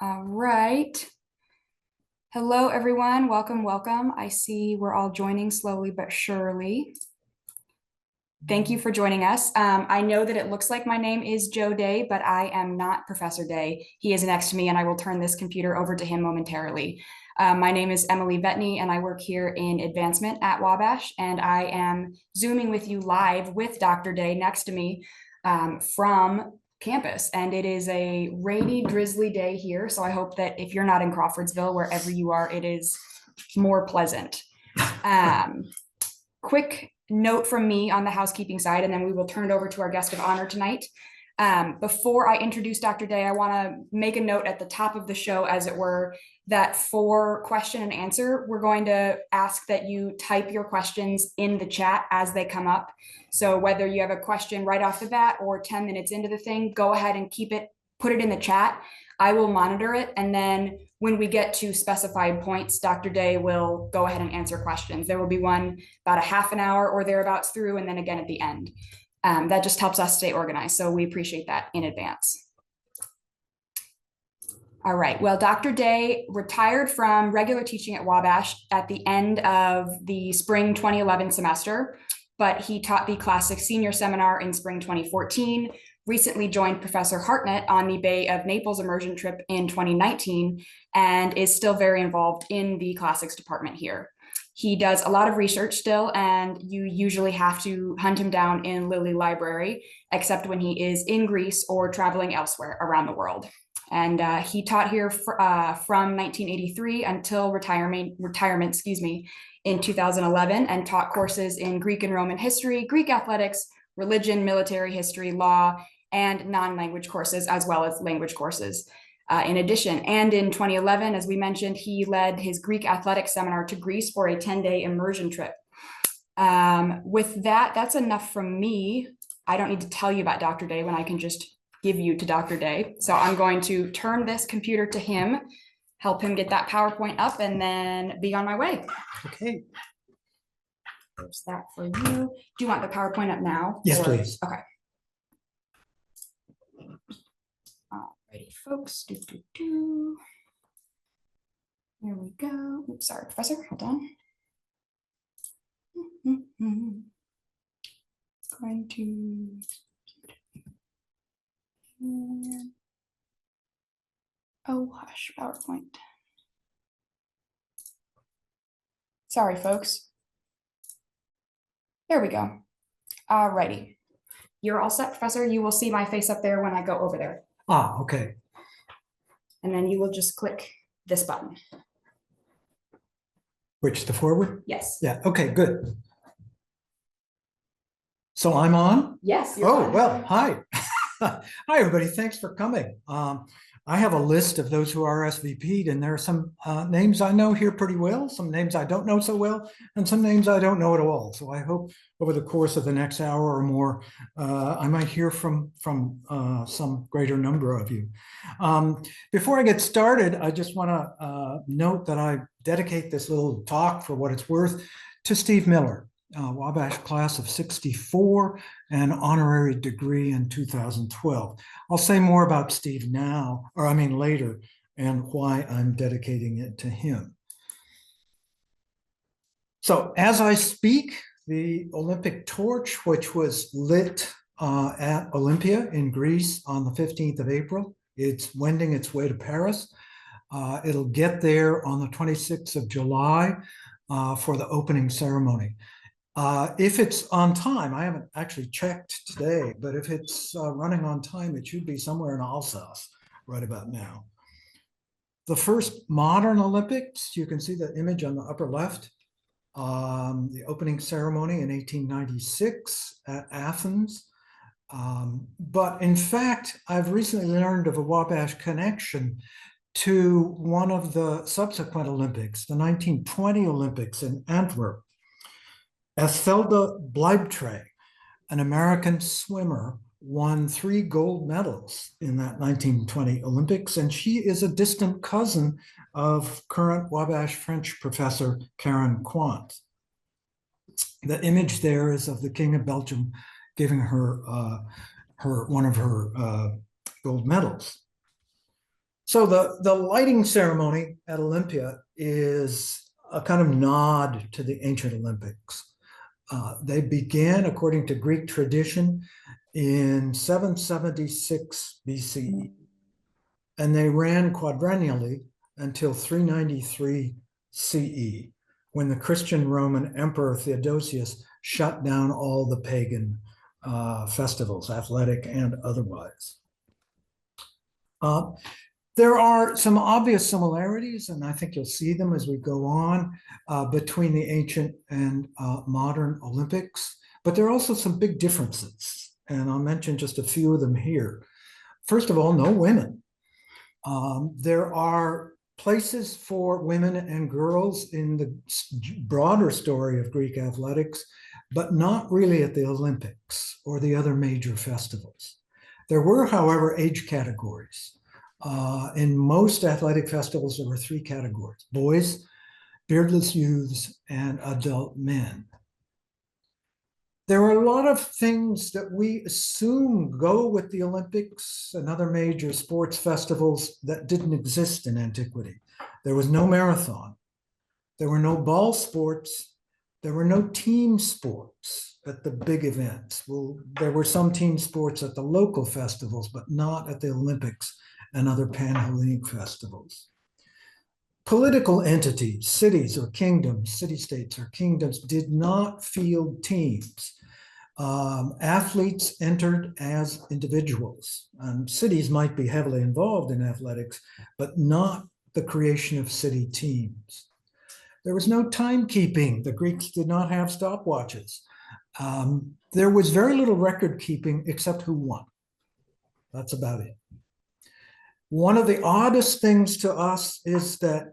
All right. Hello, everyone. Welcome, welcome. I see we're all joining slowly but surely. Thank you for joining us. I know that it looks like my name is Joe Day, but I am not Professor Day. He is next to me, and I will turn this computer over to him momentarily. My name is Emily Vetney, and I work here in advancement at Wabash, and I am Zooming with you live with Dr. Day next to me from campus. And it is a rainy, drizzly day here, so I hope that if you're not in Crawfordsville, wherever you are, it is more pleasant. Quick note from me on the housekeeping side, and then we will turn it over to our guest of honor tonight. Before I introduce Dr. Day, I want to make a note at the top of the show, as it were, that for question and answer, we're going to ask that you type your questions in the chat as they come up. So whether you have a question right off the bat or 10 minutes into the thing, go ahead and put it in the chat. I will monitor it, and then when we get to specified points, Dr. Day will go ahead and answer questions. There will be one about a half an hour or thereabouts through, and then again at the end. That just helps us stay organized, so we appreciate that in advance. All right, well, Dr. Day retired from regular teaching at Wabash at the end of the spring 2011 semester, but he taught the Classics Senior Seminar in spring 2014, recently joined Professor Hartnett on the Bay of Naples immersion trip in 2019, and is still very involved in the Classics department here. He does a lot of research still, and you usually have to hunt him down in Lilly Library, except when he is in Greece or traveling elsewhere around the world. And he taught here from 1983 until retirement, in 2011, and taught courses in Greek and Roman history, Greek athletics, religion, military history, law, and non-language courses, as well as language courses. In addition, and in 2011, as we mentioned, he led his Greek athletics seminar to Greece for a 10-day immersion trip. With that, that's enough from me. I don't need to tell you about Dr. Day when I can just give you to Dr. Day. So I'm going to turn this computer to him, help him get that PowerPoint up, and then be on my way. Okay. There's that for you. Do you want the PowerPoint up now? Yes, please. Okay. Alrighty, folks. There we go. Oops, sorry, Professor. Hold on. Going to. Oh, hush, PowerPoint. Sorry, folks. There we go. Alrighty. You're all set, Professor. You will see my face up there when I go over there. Ah, okay. And then you will just click this button. Which, the forward? Yes. Yeah, okay, good. So I'm on? Yes. Oh, well, hi. Hi, everybody. Thanks for coming. I have a list of those who are RSVP'd, and there are some names I know here pretty well, some names I don't know so well, and some names I don't know at all. So I hope over the course of the next hour or more, I might hear from some greater number of you. Before I get started, I just want to note that I dedicate this little talk, for what it's worth, to Steve Miller. Wabash class of 64 and honorary degree in 2012. I'll say more about Steve now, or I mean later, and why I'm dedicating it to him. So as I speak, the Olympic torch, which was lit at Olympia in Greece on the 15th of April, it's wending its way to Paris. It'll get there on the 26th of July for the opening ceremony. If it's on time, I haven't actually checked today, but if it's running on time, it should be somewhere in Alsace right about now. The first modern Olympics, you can see the image on the upper left, the opening ceremony in 1896 at Athens. But in fact, I've recently learned of a Wabash connection to one of the subsequent Olympics, the 1920 Olympics in Antwerp. Ethelda Bleibtreu, an American swimmer, won 3 gold medals in that 1920 Olympics, and she is a distant cousin of current Wabash French professor Karen Quant. The image there is of the King of Belgium giving her one of her gold medals. So the lighting ceremony at Olympia is a kind of nod to the ancient Olympics. They began, according to Greek tradition, in 776 BCE, and they ran quadrennially until 393 CE, when the Christian Roman Emperor Theodosius shut down all the pagan festivals, athletic and otherwise. There are some obvious similarities, and I think you'll see them as we go on, between the ancient and modern Olympics, but there are also some big differences, and I'll mention just a few of them here. First of all, no women. There are places for women and girls in the broader story of Greek athletics, but not really at the Olympics or the other major festivals. There were, however, age categories. In most athletic festivals, there were three categories: boys, beardless youths, and adult men. There are a lot of things that we assume go with the Olympics and other major sports festivals that didn't exist in antiquity. There was no marathon. There were no ball sports. There were no team sports at the big events. Well, there were some team sports at the local festivals, but not at the Olympics and other Pan-Hellenic festivals. Political entities, cities or kingdoms, city-states or kingdoms, did not field teams. Athletes entered as individuals. Cities might be heavily involved in athletics, but not the creation of city teams. There was no timekeeping. The Greeks did not have stopwatches. There was very little record keeping except who won. That's about it. One of the oddest things to us is that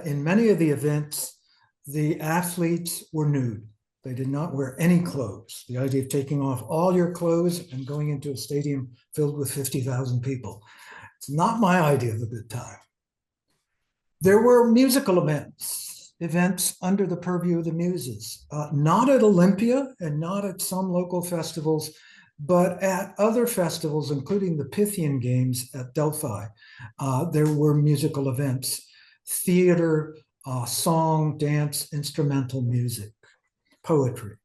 in many of the events, the athletes were nude. They did not wear any clothes. The idea of taking off all your clothes and going into a stadium filled with 50,000 people. It's not my idea of a good time. There were musical events under the purview of the muses, not at Olympia and not at some local festivals, but at other festivals, including the Pythian Games at Delphi. There were musical events, theater, song, dance, instrumental music, poetry.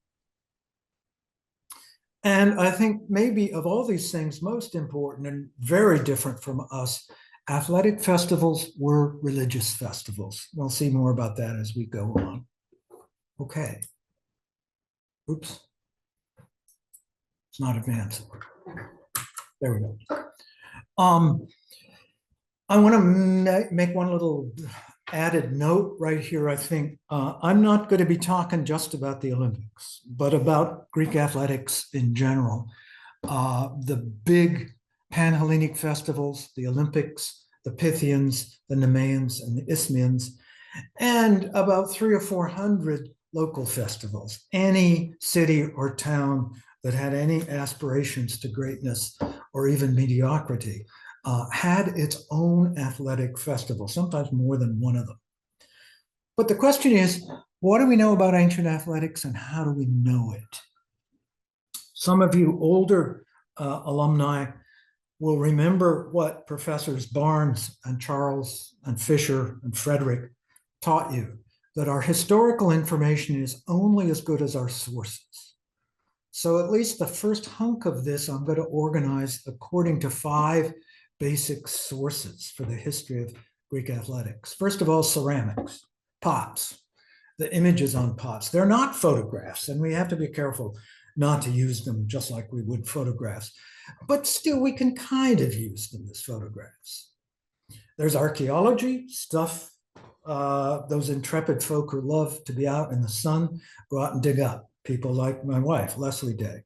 And I think maybe of all these things, most important and very different from us, athletic festivals were religious festivals. We'll see more about that as we go on. Okay. Oops. It's not advancing. There we go. I want to make one little added note right here. I think I'm not going to be talking just about the Olympics, but about Greek athletics in general. The big Pan-Hellenic festivals, the Olympics, the Pythians, the Nemeans, and the Isthmians, and about 300 or 400 local festivals. Any city or town that had any aspirations to greatness or even mediocrity had its own athletic festival, sometimes more than one of them. But the question is, what do we know about ancient athletics and how do we know it? Some of you older alumni will remember what Professors Barnes and Charles and Fisher and Frederick taught you, that our historical information is only as good as our sources. So at least the first hunk of this I'm going to organize according to 5 basic sources for the history of Greek athletics. First of all, ceramics, pots, the images on pots. They're not photographs, and we have to be careful not to use them just like we would photographs, but still we can kind of use them as photographs. There's archaeology, stuff those intrepid folk who love to be out in the sun, go out and dig up. People like my wife, Leslie Day.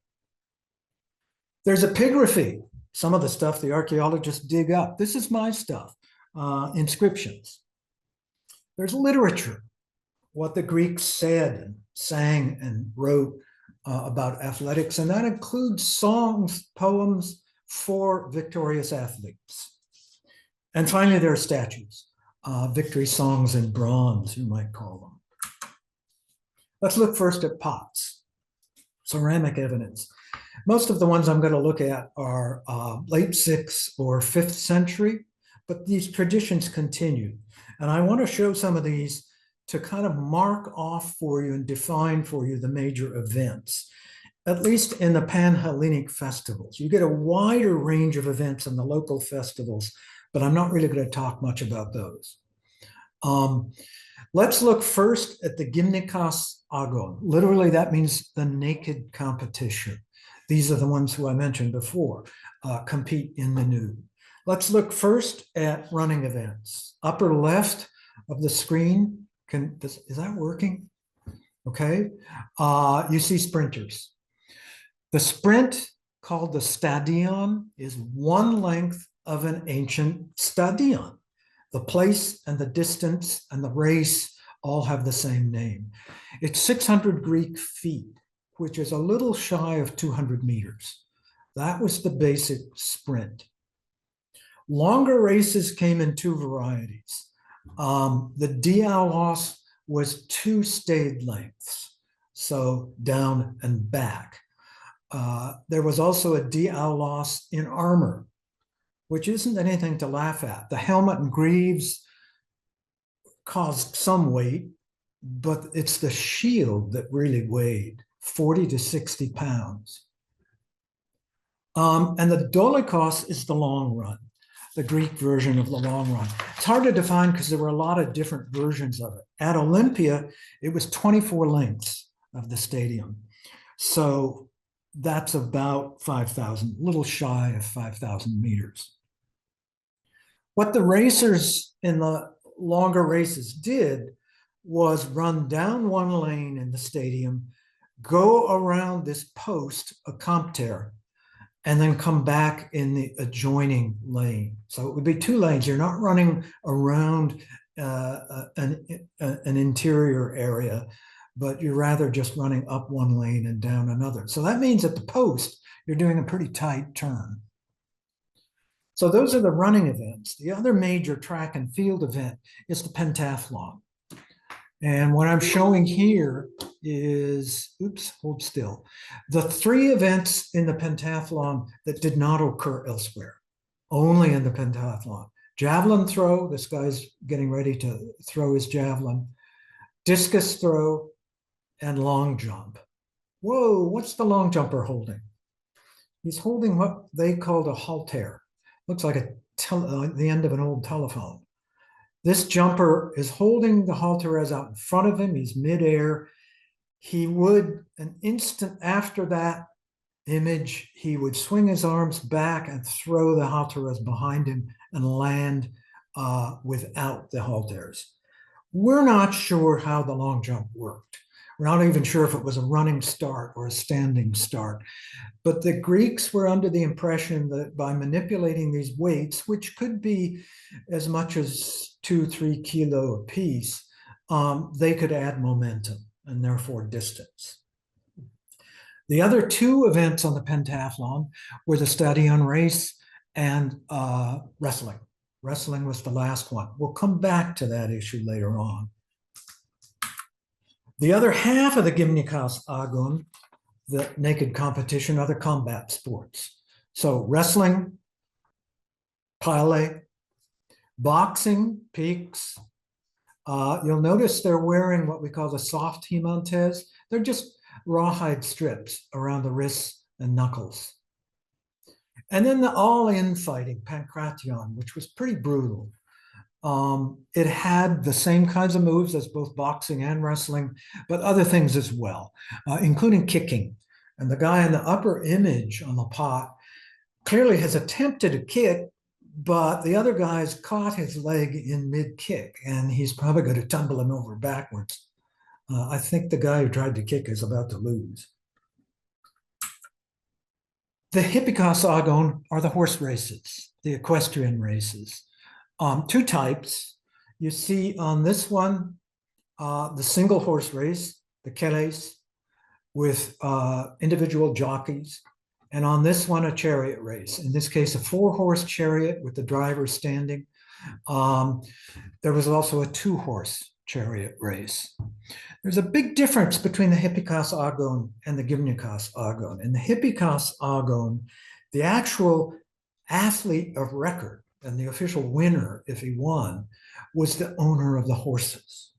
There's epigraphy, some of the stuff the archaeologists dig up. This is my stuff, inscriptions. There's literature, what the Greeks said and sang and wrote about athletics, and that includes songs, poems for victorious athletes. And finally, there are statues, victory songs in bronze, you might call them. Let's look first at pots, ceramic evidence. Most of the ones I'm going to look at are late 6th or 5th century, but these traditions continue. And I want to show some of these to kind of mark off for you and define for you the major events, at least in the Pan-Hellenic festivals. You get a wider range of events in the local festivals, but I'm not really going to talk much about those. Let's look first at the Gymnikos Agon. Literally, that means the naked competition. These are the ones who I mentioned before, compete in the nude. Let's look first at running events. Upper left of the screen, is that working? Okay, you see sprinters. The sprint, called the stadion, is one length of an ancient stadion. The place and the distance and the race all have the same name. It's 600 Greek feet, which is a little shy of 200 meters. That was the basic sprint. Longer races came in two varieties. The dialos was two stayed lengths, so down and back. There was also a dialos in armor, which isn't anything to laugh at. The helmet and greaves caused some weight, but it's the shield that really weighed, 40 to 60 pounds. And the dolikos is the long run, the Greek version of the long run. It's hard to define because there were a lot of different versions of it. At Olympia, it was 24 lengths of the stadium. So that's about 5,000, a little shy of 5,000 meters. What the racers in the longer races did was run down one lane in the stadium, go around this post, a compter, and then come back in the adjoining lane. So it would be two lanes. You're not running around an interior area, but you're rather just running up one lane and down another. So that means at the post, you're doing a pretty tight turn. So those are the running events. The other major track and field event is the pentathlon. And what I'm showing here is, oops, hold still, the three events in the pentathlon that did not occur elsewhere, only in the pentathlon. Javelin throw, this guy's getting ready to throw his javelin, discus throw, and long jump. Whoa, what's the long jumper holding? He's holding what they called a halter. Looks like the end of an old telephone. This jumper is holding the halteres out in front of him. He's midair. He would, an instant after that image, he would swing his arms back and throw the halteres behind him and land without the halteres. We're not sure how the long jump worked. We're not even sure if it was a running start or a standing start. But the Greeks were under the impression that by manipulating these weights, which could be as much as 2-3 kilo apiece, they could add momentum and therefore distance. The other two events on the pentathlon were the stadion race and wrestling. Wrestling was the last one. We'll come back to that issue later on. The other half of the Gymnikos Agon, the naked competition, are the combat sports. So wrestling, pale, boxing, peaks. You'll notice they're wearing what we call the soft hemantes. They're just rawhide strips around the wrists and knuckles. And then the all-in fighting, pankration, which was pretty brutal. It had the same kinds of moves as both boxing and wrestling, but other things as well, including kicking. And the guy in the upper image on the pot clearly has attempted a kick, but the other guy's caught his leg in mid-kick, and he's probably going to tumble him over backwards. I think the guy who tried to kick is about to lose. The Hippikos Agon are the horse races, the equestrian races. Two types. You see on this one, the single horse race, the keles, with individual jockeys. And on this one, a chariot race. In this case, a 4-horse chariot with the driver standing. There was also a 2-horse chariot race. There's a big difference between the Hippikos Agon and the Gymnikos Agon. In the Hippikos Agon, the actual athlete of record, and the official winner, if he won, was the owner of the horses.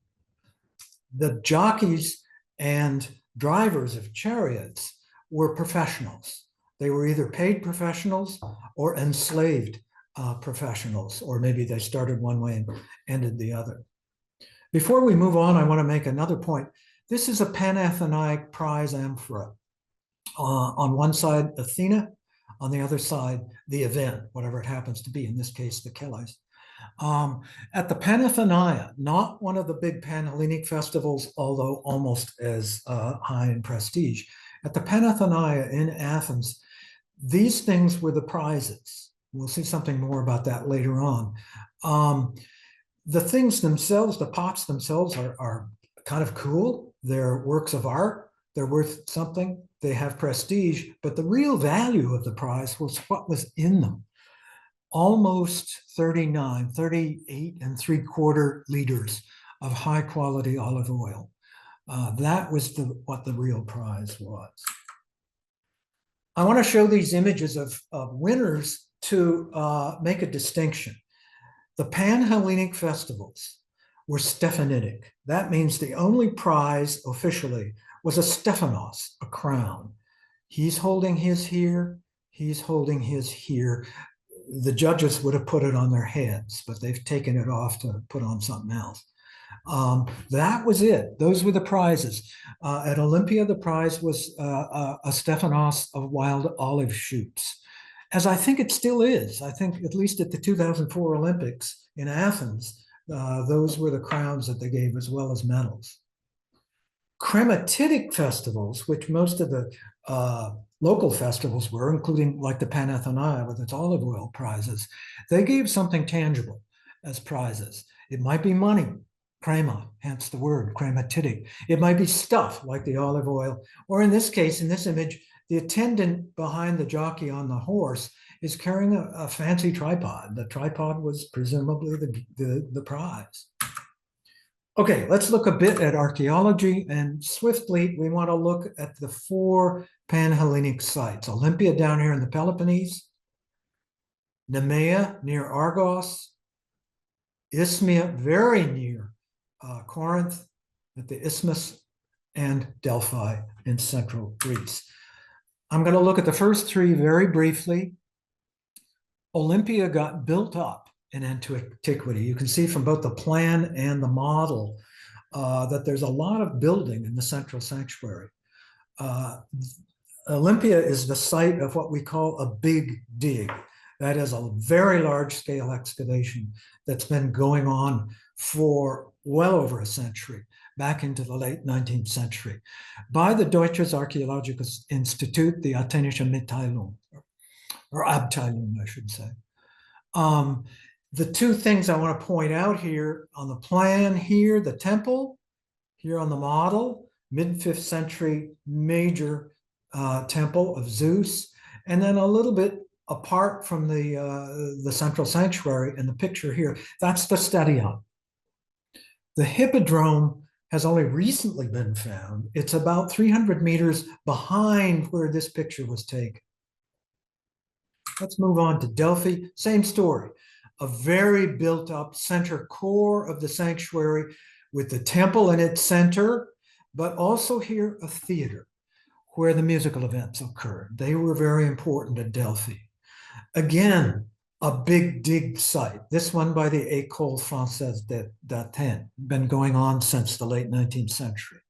The jockeys and drivers of chariots were professionals. They were either paid professionals or enslaved professionals, or maybe they started one way and ended the other. Before we move on, I want to make another point. This is a Panathenaic prize amphora. On one side, Athena, on the other side, the event, whatever it happens to be, in this case, the Kelis. At the Panathenaia, not one of the big Panhellenic festivals, although almost as high in prestige. At the Panathenaia in Athens, these things were the prizes. We'll see something more about that later on. The things themselves, the pots themselves are kind of cool. They're works of art. They're worth something. They have prestige, but the real value of the prize was what was in them. Almost 38 3/4 liters of high quality olive oil. That was what the real prize was. I want to show these images of winners to make a distinction. The Panhellenic festivals were Stephanitic. That means the only prize officially was a Stephanos, a crown. He's holding his here, he's holding his here. The judges would have put it on their heads, but they've taken it off to put on something else. That was it. Those were the prizes. At Olympia, the prize was a Stephanos of wild olive shoots, as I think it still is. I think at least at the 2004 Olympics in Athens, those were the crowns that they gave as well as medals. Crematitic festivals, which most of the local festivals were, including like the Panathenaia with its olive oil prizes, they gave something tangible as prizes. It might be money, crema, hence the word crematitic. It might be stuff like the olive oil, or in this case, in this image, the attendant behind the jockey on the horse is carrying a fancy tripod. The tripod was presumably the prize. Okay, let's look a bit at archaeology, and swiftly, we want to look at the 4 Panhellenic sites. Olympia down here in the Peloponnese, Nemea near Argos, Isthmia very near Corinth at the Isthmus, and Delphi in central Greece. I'm going to look at the first 3 very briefly. Olympia got built up in antiquity. You can see from both the plan and the model that there's a lot of building in the central sanctuary. Olympia is the site of what we call a big dig. That is a very large scale excavation that's been going on for well over a century, back into the late 19th century, by the Deutsches Archäologisches Institut, the Athenische Mitteilung, or Abteilung, I should say. The 2 things I want to point out here on the plan here, the temple, here on the model, mid-5th century major temple of Zeus, and then a little bit apart from the central sanctuary in the picture here, that's the stadion. The hippodrome has only recently been found. It's about 300 meters behind where this picture was taken. Let's move on to Delphi. Same story. A very built up center core of the sanctuary with the temple in its center, but also here a theater where the musical events occurred. They were very important at Delphi. Again, a big dig site. This one by the École Française d'Athènes, been going on since the late 19th century.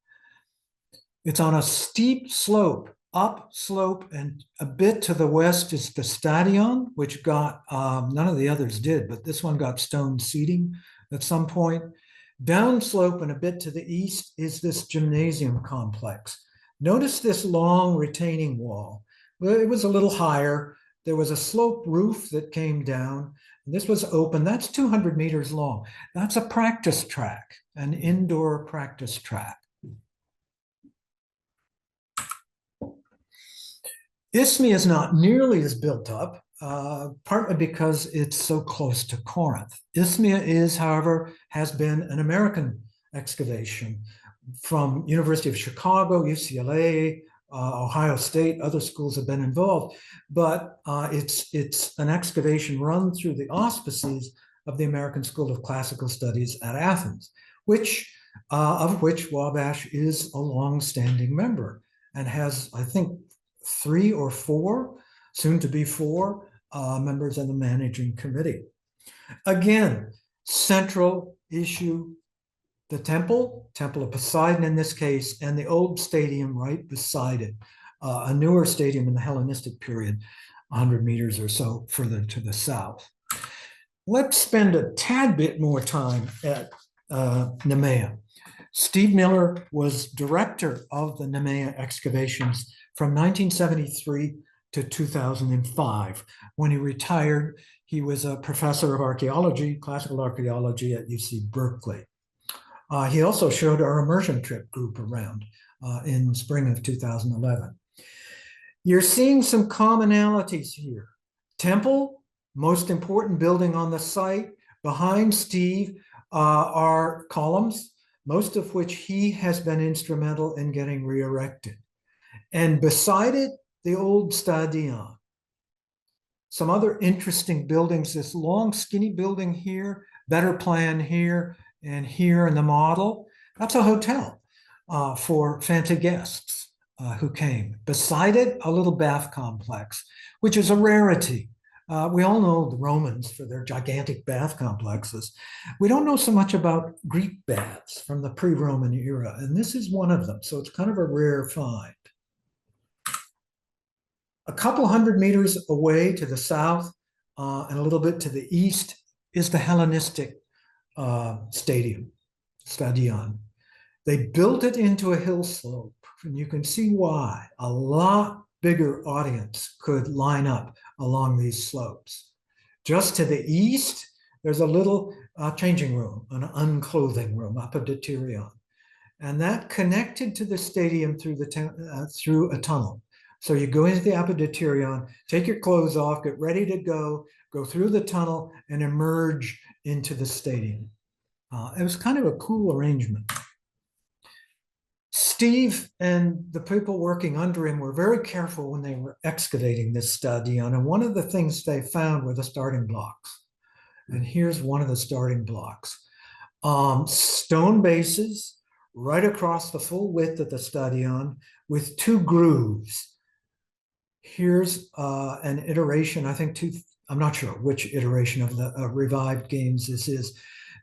It's on a steep slope, up slope, and a bit to the west is the stadion, which got, none of the others did, but this one got stone seating at some point. Down slope and a bit to the east is this gymnasium complex. Notice this long retaining wall. Well, it was a little higher. There was a slope roof that came down. This was open. That's 200 meters long. That's a practice track, an indoor practice track. Isthmia is not nearly as built up, partly because it's so close to Corinth. Isthmia is, however, has been an American excavation from University of Chicago, UCLA, Ohio State, other schools have been involved, but it's an excavation run through the auspices of the American School of Classical Studies at Athens, of which Wabash is a long-standing member and has, I think, 3 or 4, soon to be 4, members of the managing committee. Again, central issue, the temple of Poseidon in this case, and the old stadium right beside it, a newer stadium in the Hellenistic period, 100 meters or so further to the south. Let's spend a tad bit more time at Nemea. Steve Miller was director of the Nemea excavations from 1973 to 2005. When he retired, he was a professor of archaeology, classical archaeology at UC Berkeley. He also showed our immersion trip group around in spring of 2011. You're seeing some commonalities here. Temple, most important building on the site. Behind Steve are columns, most of which he has been instrumental in getting re-erected. And beside it, the old stadion. Some other interesting buildings, this long skinny building here, better plan here, and here in the model, that's a hotel for fancy guests who came. Beside it, a little bath complex, which is a rarity. We all know the Romans for their gigantic bath complexes. We don't know so much about Greek baths from the pre-Roman era, and this is one of them, so it's kind of a rare find. A couple hundred meters away to the south and a little bit to the east is the Hellenistic stadion. They built it into a hill slope, and you can see why. A lot bigger audience could line up along these slopes. Just to the east, there's a little changing room, an unclothing room, apoditerion, and that connected to the stadium through a tunnel. So you go into the apoditerion, take your clothes off, get ready to go through the tunnel and emerge into the stadium. It was kind of a cool arrangement. Steve and the people working under him were very careful when they were excavating this stadion. And one of the things they found were the starting blocks. And here's one of the starting blocks. Stone bases right across the full width of the stadion with 2 grooves. Here's an iteration, I think I'm not sure which iteration of the revived games this is.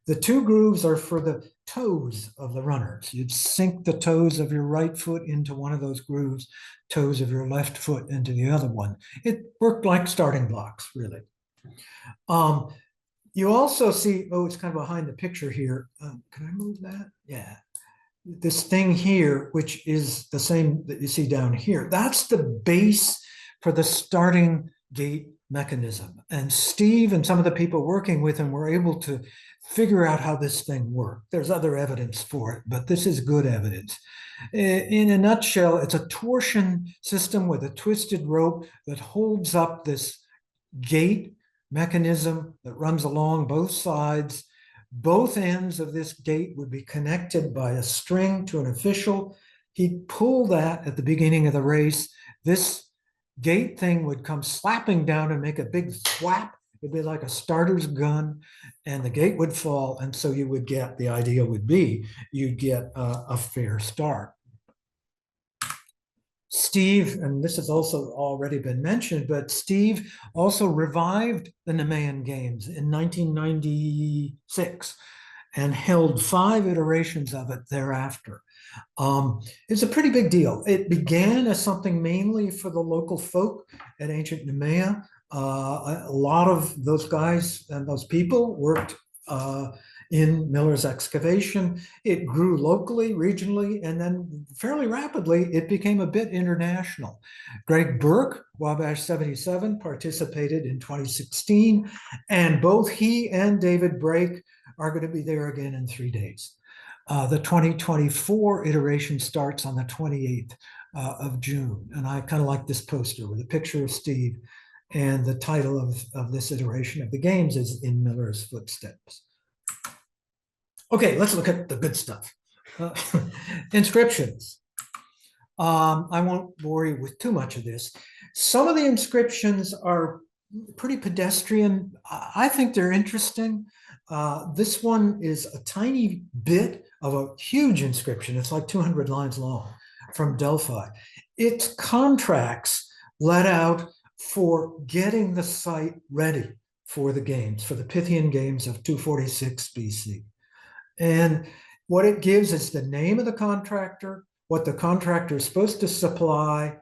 The 2 grooves are for the toes of the runners. You'd sink the toes of your right foot into one of those grooves, toes of your left foot into the other one. It worked like starting blocks, really. You also see, it's kind of behind the picture here. Can I move that? Yeah. This thing here, which is the same that you see down here, that's the base for the starting gate mechanism. And Steve and some of the people working with him were able to figure out how this thing worked. There's other evidence for it, but this is good evidence. In a nutshell, it's a torsion system with a twisted rope that holds up this gate mechanism that runs along both sides. Both ends of this gate would be connected by a string to an official. He'd pull that at the beginning of the race. This gate thing would come slapping down and make a big thwap. It'd be like a starter's gun, and the gate would fall. And so you would get, the idea would be, you'd get a fair start. Steve, and this has also already been mentioned, but Steve also revived the Nemean Games in 1996 and held 5 iterations of it thereafter. It's a pretty big deal. It began as something mainly for the local folk at ancient Nemea. A lot of those guys and those people worked in Miller's excavation. It grew locally, regionally, and then fairly rapidly, it became a bit international. Greg Burke, Wabash 77, participated in 2016, and both he and David Brake are going to be there again in 3 days. The 2024 iteration starts on the 28th of June, and I kind of like this poster with a picture of Steve, and the title of this iteration of the games is In Miller's Footsteps. Okay, let's look at the good stuff. Inscriptions. I won't bore you with too much of this. Some of the inscriptions are pretty pedestrian. I think they're interesting. This one is a tiny bit of a huge inscription. It's like 200 lines long from Delphi. It's contracts let out for getting the site ready for the games, for the Pythian Games of 246 BC. And what it gives is the name of the contractor, what the contractor is supposed to supply,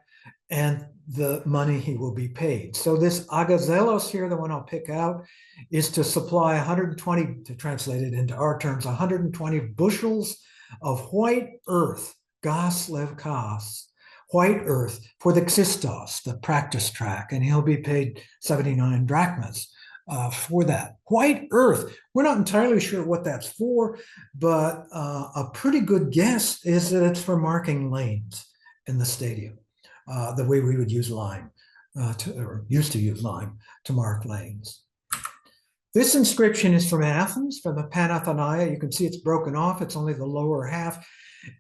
and the money he will be paid. So this agazelos here, the one I'll pick out, is to supply 120, to translate it into our terms, 120 bushels of white earth, gas levkas, white earth for the xystos, the practice track, and he'll be paid 79 drachmas for that. White earth, we're not entirely sure what that's for, but a pretty good guess is that it's for marking lanes in the stadium, the way we would use lime, or used to use lime to mark lanes. This inscription is from Athens, from the Panathenaia. You can see it's broken off. It's only the lower half.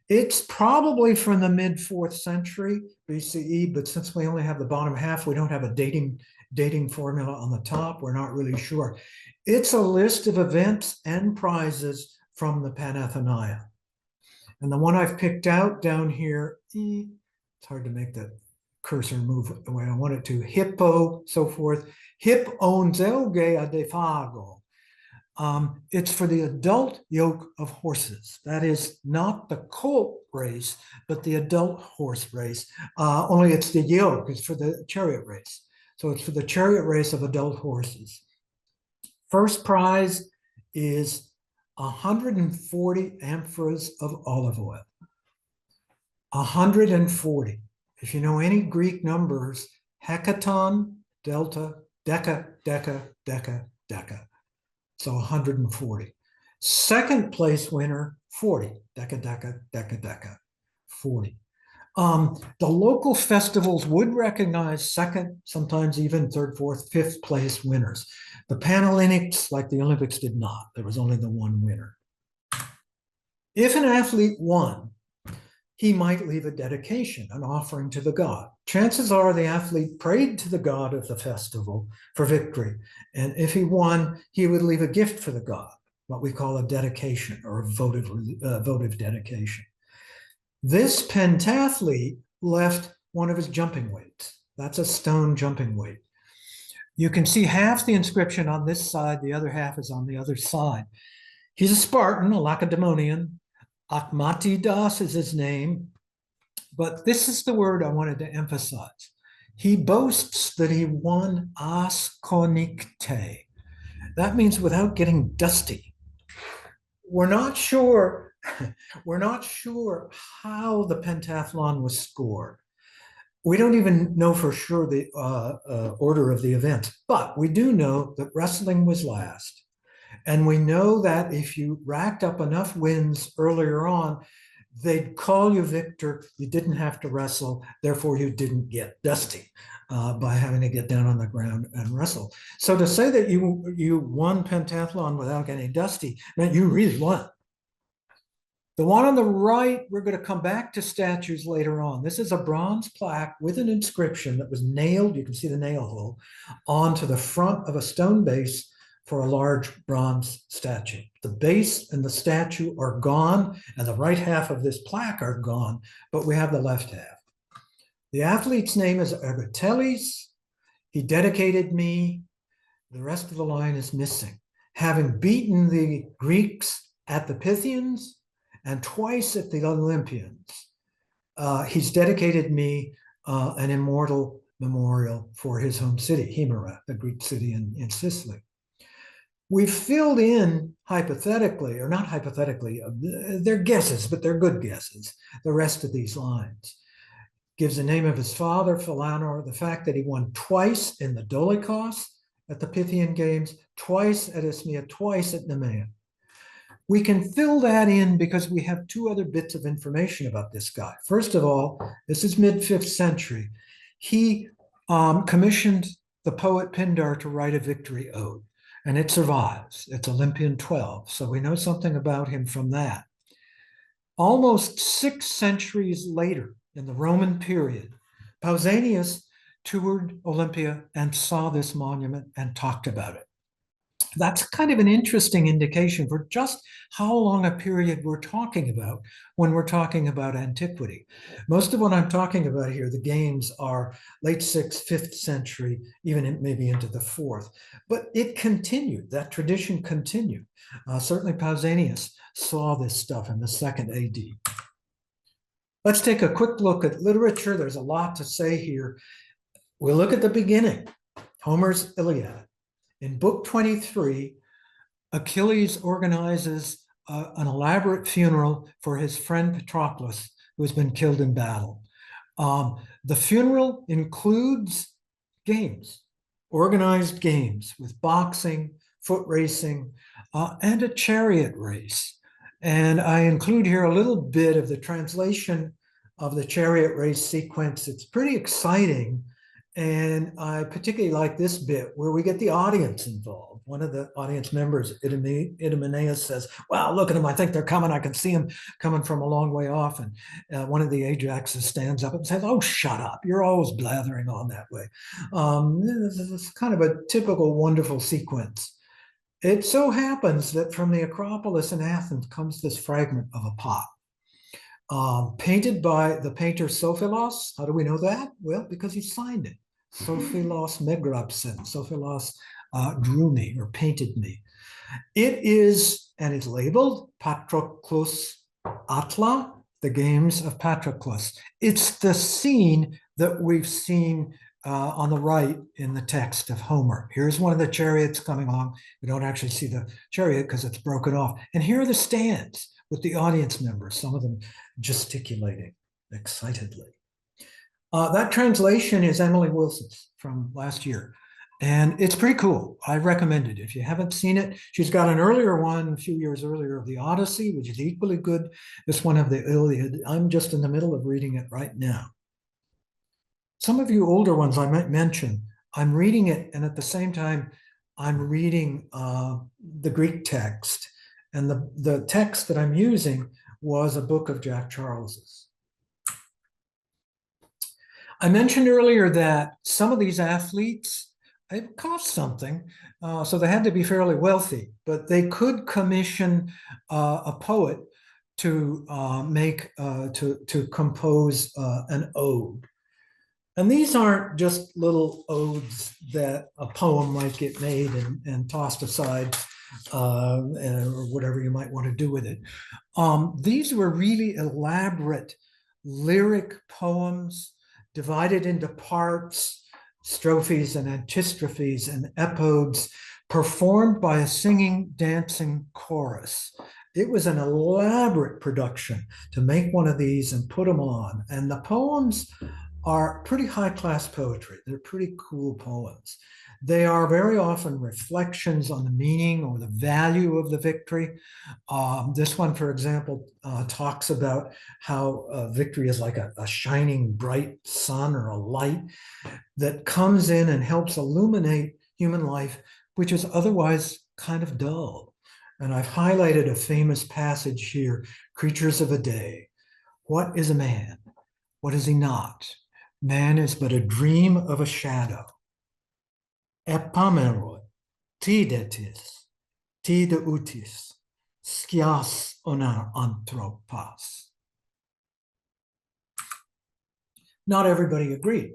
It's probably from the mid-4th century BCE, but since we only have the bottom half, we don't have a dating formula on the top. We're not really sure. It's a list of events and prizes from the Panathenaia. And the one I've picked out down here, it's hard to make the cursor move the way I want it to, hippo, so forth, hip on zelge adephago. It's for the adult yoke of horses. That is not the colt race, but the adult horse race. Only it's the yoke, it's for the chariot race. So it's for the chariot race of adult horses. First prize is 140 amphoras of olive oil. 140. If you know any Greek numbers, hecaton, delta, deca, deca, deca, deca. So 140. Second place winner, 40. Deca, deca, deca, deca, 40. The local festivals would recognize second, sometimes even third, fourth, fifth place winners. The Panhellenics, like the Olympics, did not. There was only the one winner. If an athlete won, he might leave a dedication, an offering to the god. Chances are the athlete prayed to the god of the festival for victory. And if he won, he would leave a gift for the god, what we call a dedication or a votive dedication. This pentathlete left one of his jumping weights. That's a stone jumping weight. You can see half the inscription on this side, the other half is on the other side. He's a Spartan, a Lacedaemonian. Akmatidas is his name, but this is the word I wanted to emphasize. He boasts that he won askonikte. That means without getting dusty. We're not sure how the pentathlon was scored. We don't even know for sure the order of the events, but we do know that wrestling was last. And we know that if you racked up enough wins earlier on, they'd call you victor. You didn't have to wrestle. Therefore, you didn't get dusty by having to get down on the ground and wrestle. So to say that you won pentathlon without getting dusty meant you really won. The one on the right, we're going to come back to statues later on. This is a bronze plaque with an inscription that was nailed, you can see the nail hole, onto the front of a stone base for a large bronze statue. The base and the statue are gone, and the right half of this plaque are gone, but we have the left half. The athlete's name is Ergotelis. He dedicated me. The rest of the line is missing. Having beaten the Greeks at the Pythians and twice at the Olympians, he's dedicated me an immortal memorial for his home city, Himera, the Greek city in Sicily. We've filled in hypothetically, or not hypothetically, they're guesses, but they're good guesses, the rest of these lines. Gives the name of his father, Philanor, the fact that he won twice in the Dolichos at the Pythian Games, twice at Isthmia, twice at Nemea. We can fill that in because we have two other bits of information about this guy. First of all, this is mid-5th century. He commissioned the poet Pindar to write a victory ode. And it survives. It's Olympian 12. So we know something about him from that. Almost 6 centuries later, in the Roman period. Pausanias toured Olympia and saw this monument and talked about it. That's kind of an interesting indication for just how long a period we're talking about when we're talking about antiquity. Most of what I'm talking about here, the games, are late 6th, 5th century, even maybe into the 4th. But it continued, that tradition continued. Certainly Pausanias saw this stuff in the 2nd AD. Let's take a quick look at literature. There's a lot to say here. We'll look at the beginning, Homer's Iliad. In book 23, Achilles organizes an elaborate funeral for his friend Patroclus, who has been killed in battle. The funeral includes games, organized games with boxing, foot racing, and a chariot race. And I include here a little bit of the translation of the chariot race sequence. It's pretty exciting. And I particularly like this bit where we get the audience involved. One of the audience members, Idomeneus, says, wow, look at them. I think they're coming. I can see them coming from a long way off. And one of the Ajaxes stands up and says, oh, shut up. You're always blathering on that way. It's kind of a typical wonderful sequence. It so happens that from the Acropolis in Athens comes this fragment of a pot. Painted by the painter Sophilos. How do we know that? Well, because he signed it. Sophilos Megrapsen. Sophilos drew me or painted me. It is, and it's labeled Patroclus Atla, the games of Patroclus. It's the scene that we've seen on the right in the text of Homer. Here's one of the chariots coming along. We don't actually see the chariot because it's broken off. And here are the stands with the audience members, some of them gesticulating excitedly. That translation is Emily Wilson's from last year, and it's pretty cool. I recommend it. If you haven't seen it, she's got an earlier one a few years earlier of the Odyssey, which is equally good. This one of the Iliad. I'm just in the middle of reading it right now. Some of you older ones I might mention, I'm reading it, and at the same time, I'm reading the Greek text. And the text that I'm using was a book of Jack Charles's. I mentioned earlier that some of these athletes, it cost something, so they had to be fairly wealthy, but they could commission a poet to compose an ode. And these aren't just little odes that a poem might get made and tossed aside or whatever you might want to do with it. These were really elaborate lyric poems divided into parts, strophes and antistrophes and epodes, performed by a singing, dancing chorus. It was an elaborate production to make one of these and put them on. And the poems are pretty high-class poetry. They're pretty cool poems. They are very often reflections on the meaning or the value of the victory. This one, for example, talks about how victory is like a shining bright sun or a light that comes in and helps illuminate human life, which is otherwise kind of dull. And I've highlighted a famous passage here, Creatures of a Day. What is a man? What is he not? Man is but a dream of a shadow. Epameroi, tidetis, tideutis, skias onar anthropas. Not everybody agreed.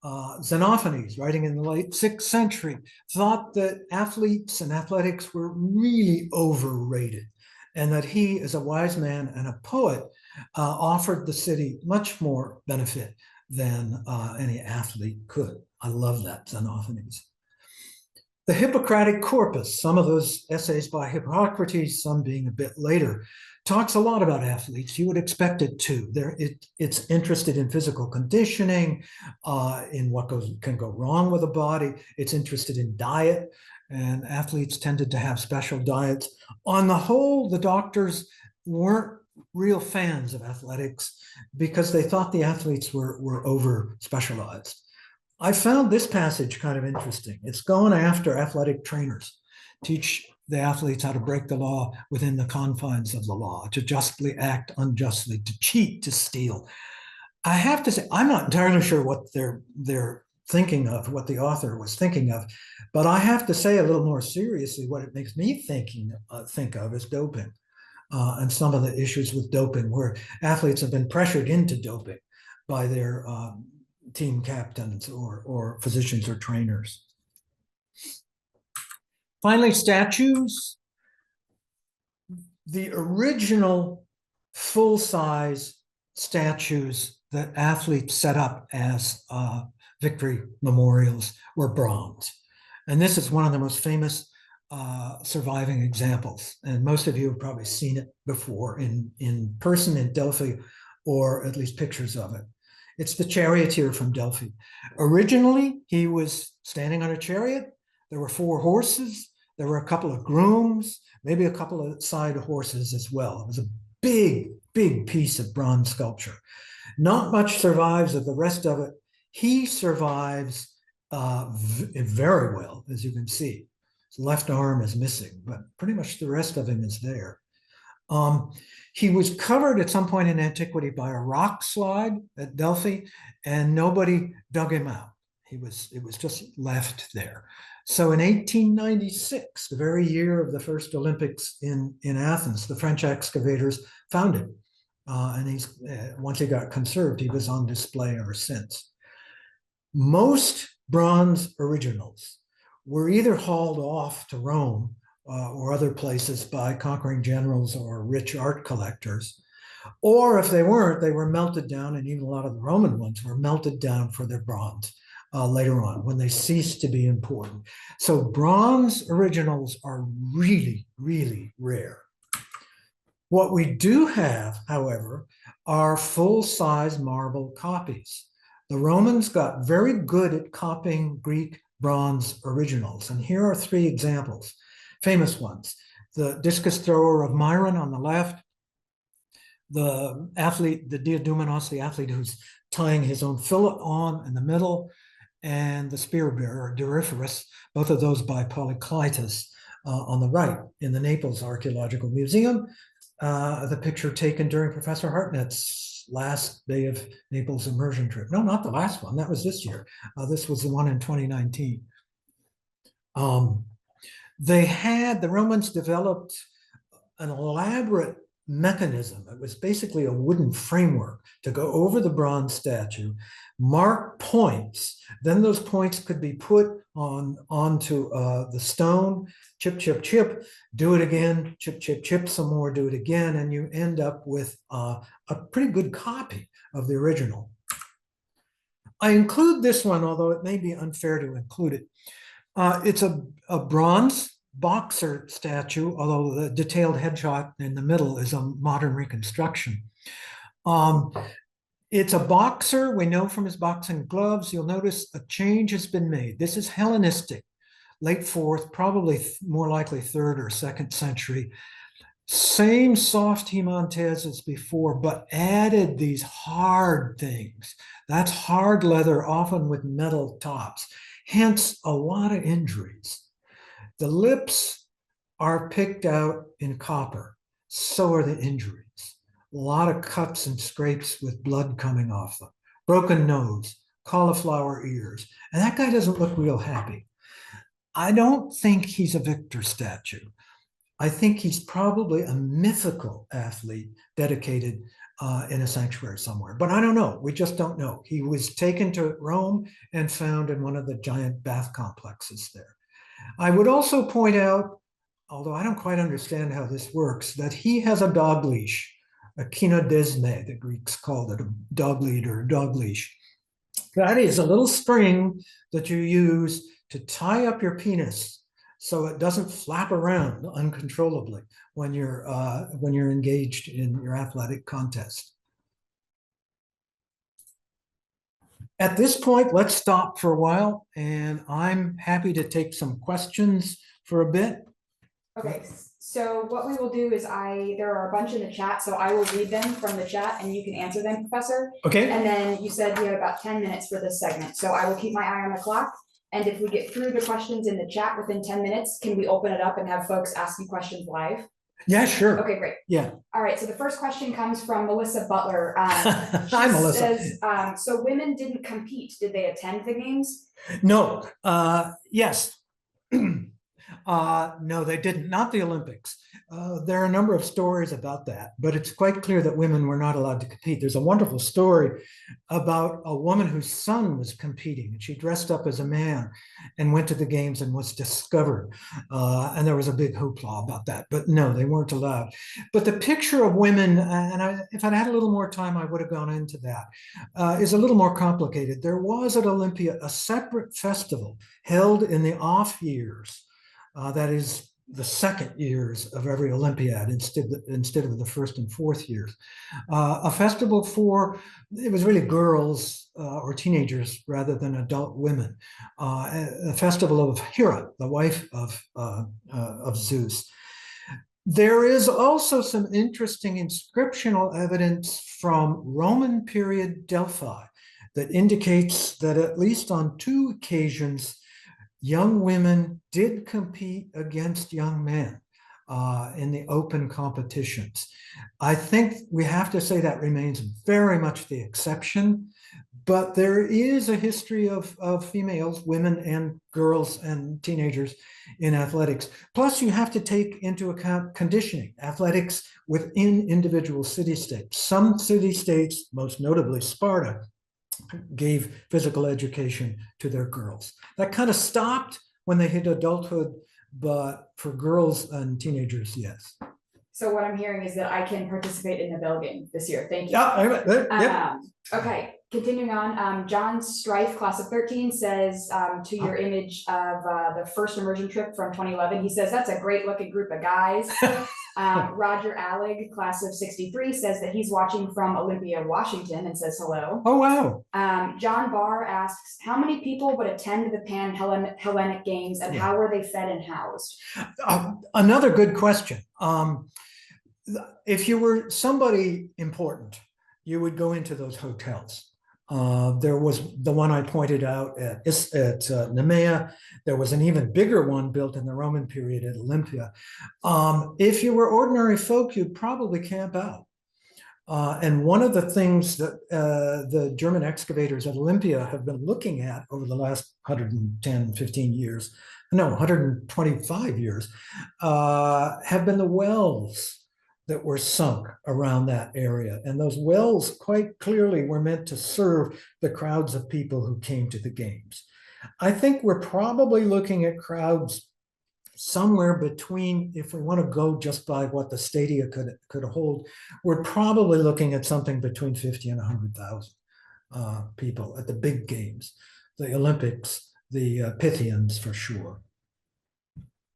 Xenophanes, writing in the late 6th century, thought that athletes and athletics were really overrated, and that he, as a wise man and a poet, offered the city much more benefit than any athlete could. I love that, Xenophanes. The Hippocratic Corpus, some of those essays by Hippocrates, some being a bit later, talks a lot about athletes. You would expect it to. It's interested in physical conditioning, in what can go wrong with the body. It's interested in diet, and athletes tended to have special diets. On the whole, the doctors weren't real fans of athletics because they thought the athletes were over specialized. I found this passage kind of interesting. It's going after athletic trainers, teach the athletes how to break the law within the confines of the law, to justly act unjustly, to cheat, to steal. I have to say, I'm not entirely sure what they're thinking of, what the author was thinking of, but I have to say a little more seriously, what it makes me think of is doping, and some of the issues with doping, where athletes have been pressured into doping by their team captains or physicians or trainers. Finally, statues. The original full-size statues that athletes set up as victory memorials were bronze. And this is one of the most famous surviving examples. And most of you have probably seen it before in person in Delphi, or at least pictures of it. It's the charioteer from Delphi. Originally, he was standing on a chariot. There were 4 horses. There were a couple of grooms, maybe a couple of side horses as well. It was a big, big piece of bronze sculpture. Not much survives of the rest of it. He survives very well, as you can see. His left arm is missing, but pretty much the rest of him is there. He was covered at some point in antiquity by a rock slide at Delphi, and nobody dug him out. It was just left there. So in 1896, the very year of the first Olympics in Athens, the French excavators found him. And once he got conserved, he was on display ever since. Most bronze originals were either hauled off to Rome or other places by conquering generals or rich art collectors, or if they weren't, they were melted down, and even a lot of the Roman ones were melted down for their bronze later on when they ceased to be important. So bronze originals are really, really rare. What we do have, however, are full-size marble copies. The Romans got very good at copying Greek bronze originals, and here are 3 examples, famous ones. The discus thrower of Myron on the left, the athlete, the Diadumenos, the athlete who's tying his own fillet on in the middle, and the spear bearer, Doryphorus, both of those by Polyclitus on the right in the Naples Archaeological Museum. The picture taken during Professor Hartnett's last Bay of Naples immersion trip. No, not the last one. That was this year. This was the one in 2019. The Romans developed an elaborate mechanism. It was basically a wooden framework to go over the bronze statue, mark points. Then those points could be put onto the stone, chip, chip, chip, do it again, chip, chip, chip some more, do it again, and you end up with a pretty good copy of the original. I include this one, although it may be unfair to include it. It's a bronze boxer statue, although the detailed headshot in the middle is a modern reconstruction. It's a boxer. We know from his boxing gloves. You'll notice a change has been made. This is Hellenistic, late 4th, probably more likely 3rd or 2nd century. Same soft Himontes as before, but added these hard things. That's hard leather, often with metal tops. Hence, a lot of injuries. The lips are picked out in copper. So are the injuries. A lot of cuts and scrapes with blood coming off them. Broken nose, cauliflower ears. And that guy doesn't look real happy. I don't think he's a victor statue. I think he's probably a mythical athlete dedicated in a sanctuary somewhere. But I don't know. We just don't know. He was taken to Rome and found in one of the giant bath complexes there. I would also point out, although I don't quite understand how this works, that he has a dog leash, a kynodesme, the Greeks called it, a dog lead or a dog leash. That is a little string that you use to tie up your penis so it doesn't flap around uncontrollably when you're engaged in your athletic contest. At this point, let's stop for a while, and I'm happy to take some questions for a bit. Okay, so what we will do is there are a bunch in the chat, so I will read them from the chat and you can answer them, Professor. Okay. And then you said you have about 10 minutes for this segment, so I will keep my eye on the clock. And if we get through the questions in the chat within 10 minutes, can we open it up and have folks ask you questions live? Yeah, sure. Okay, great. Yeah. All right, so the first question comes from Melissa Butler. Hi, Melissa. Says, so women didn't compete. Did they attend the games? No, yes. No, they didn't. Not the Olympics. There are a number of stories about that, but it's quite clear that women were not allowed to compete. There's a wonderful story about a woman whose son was competing, and she dressed up as a man and went to the games and was discovered. And there was a big hoopla about that, but no, they weren't allowed. But the picture of women, if I'd had a little more time, I would have gone into that, is a little more complicated. There was at Olympia a separate festival held in the off years. That is the second years of every Olympiad instead of the first and fourth years. A festival for, it was really girls or teenagers rather than adult women. A festival of Hera, the wife of Zeus. There is also some interesting inscriptional evidence from Roman period Delphi that indicates that at least on 2 occasions, young women did compete against young men in the open competitions. I think we have to say that remains very much the exception, but there is a history of females, women and girls and teenagers in athletics. Plus, you have to take into account conditioning, athletics within individual city-states. Some city-states, most notably Sparta, gave physical education to their girls. That kind of stopped when they hit adulthood, but for girls and teenagers, yes. So what I'm hearing is that I can participate in the Bell game this year. Thank you. Yeah. Okay, continuing on. John Strife, class of 13, says to your image of the first immersion trip from 2011, he says, that's a great looking group of guys. Roger Allig, class of 63, says that he's watching from Olympia, Washington, and says hello. Oh, wow. John Barr asks, how many people would attend the Pan-Hellenic Games, and how were they fed and housed? Another good question. If you were somebody important, you would go into those hotels. There was the one I pointed out at Nemea. There was an even bigger one built in the Roman period at Olympia. If you were ordinary folk, you'd probably camp out. And one of the things that the German excavators at Olympia have been looking at over the last 110, 15 years, no, 125 years, have been the wells that were sunk around that area. And those wells quite clearly were meant to serve the crowds of people who came to the games. I think we're probably looking at crowds somewhere between, if we want to go just by what the stadia could hold, we're probably looking at something between 50 and 100,000 people at the big games, the Olympics, the Pythians for sure.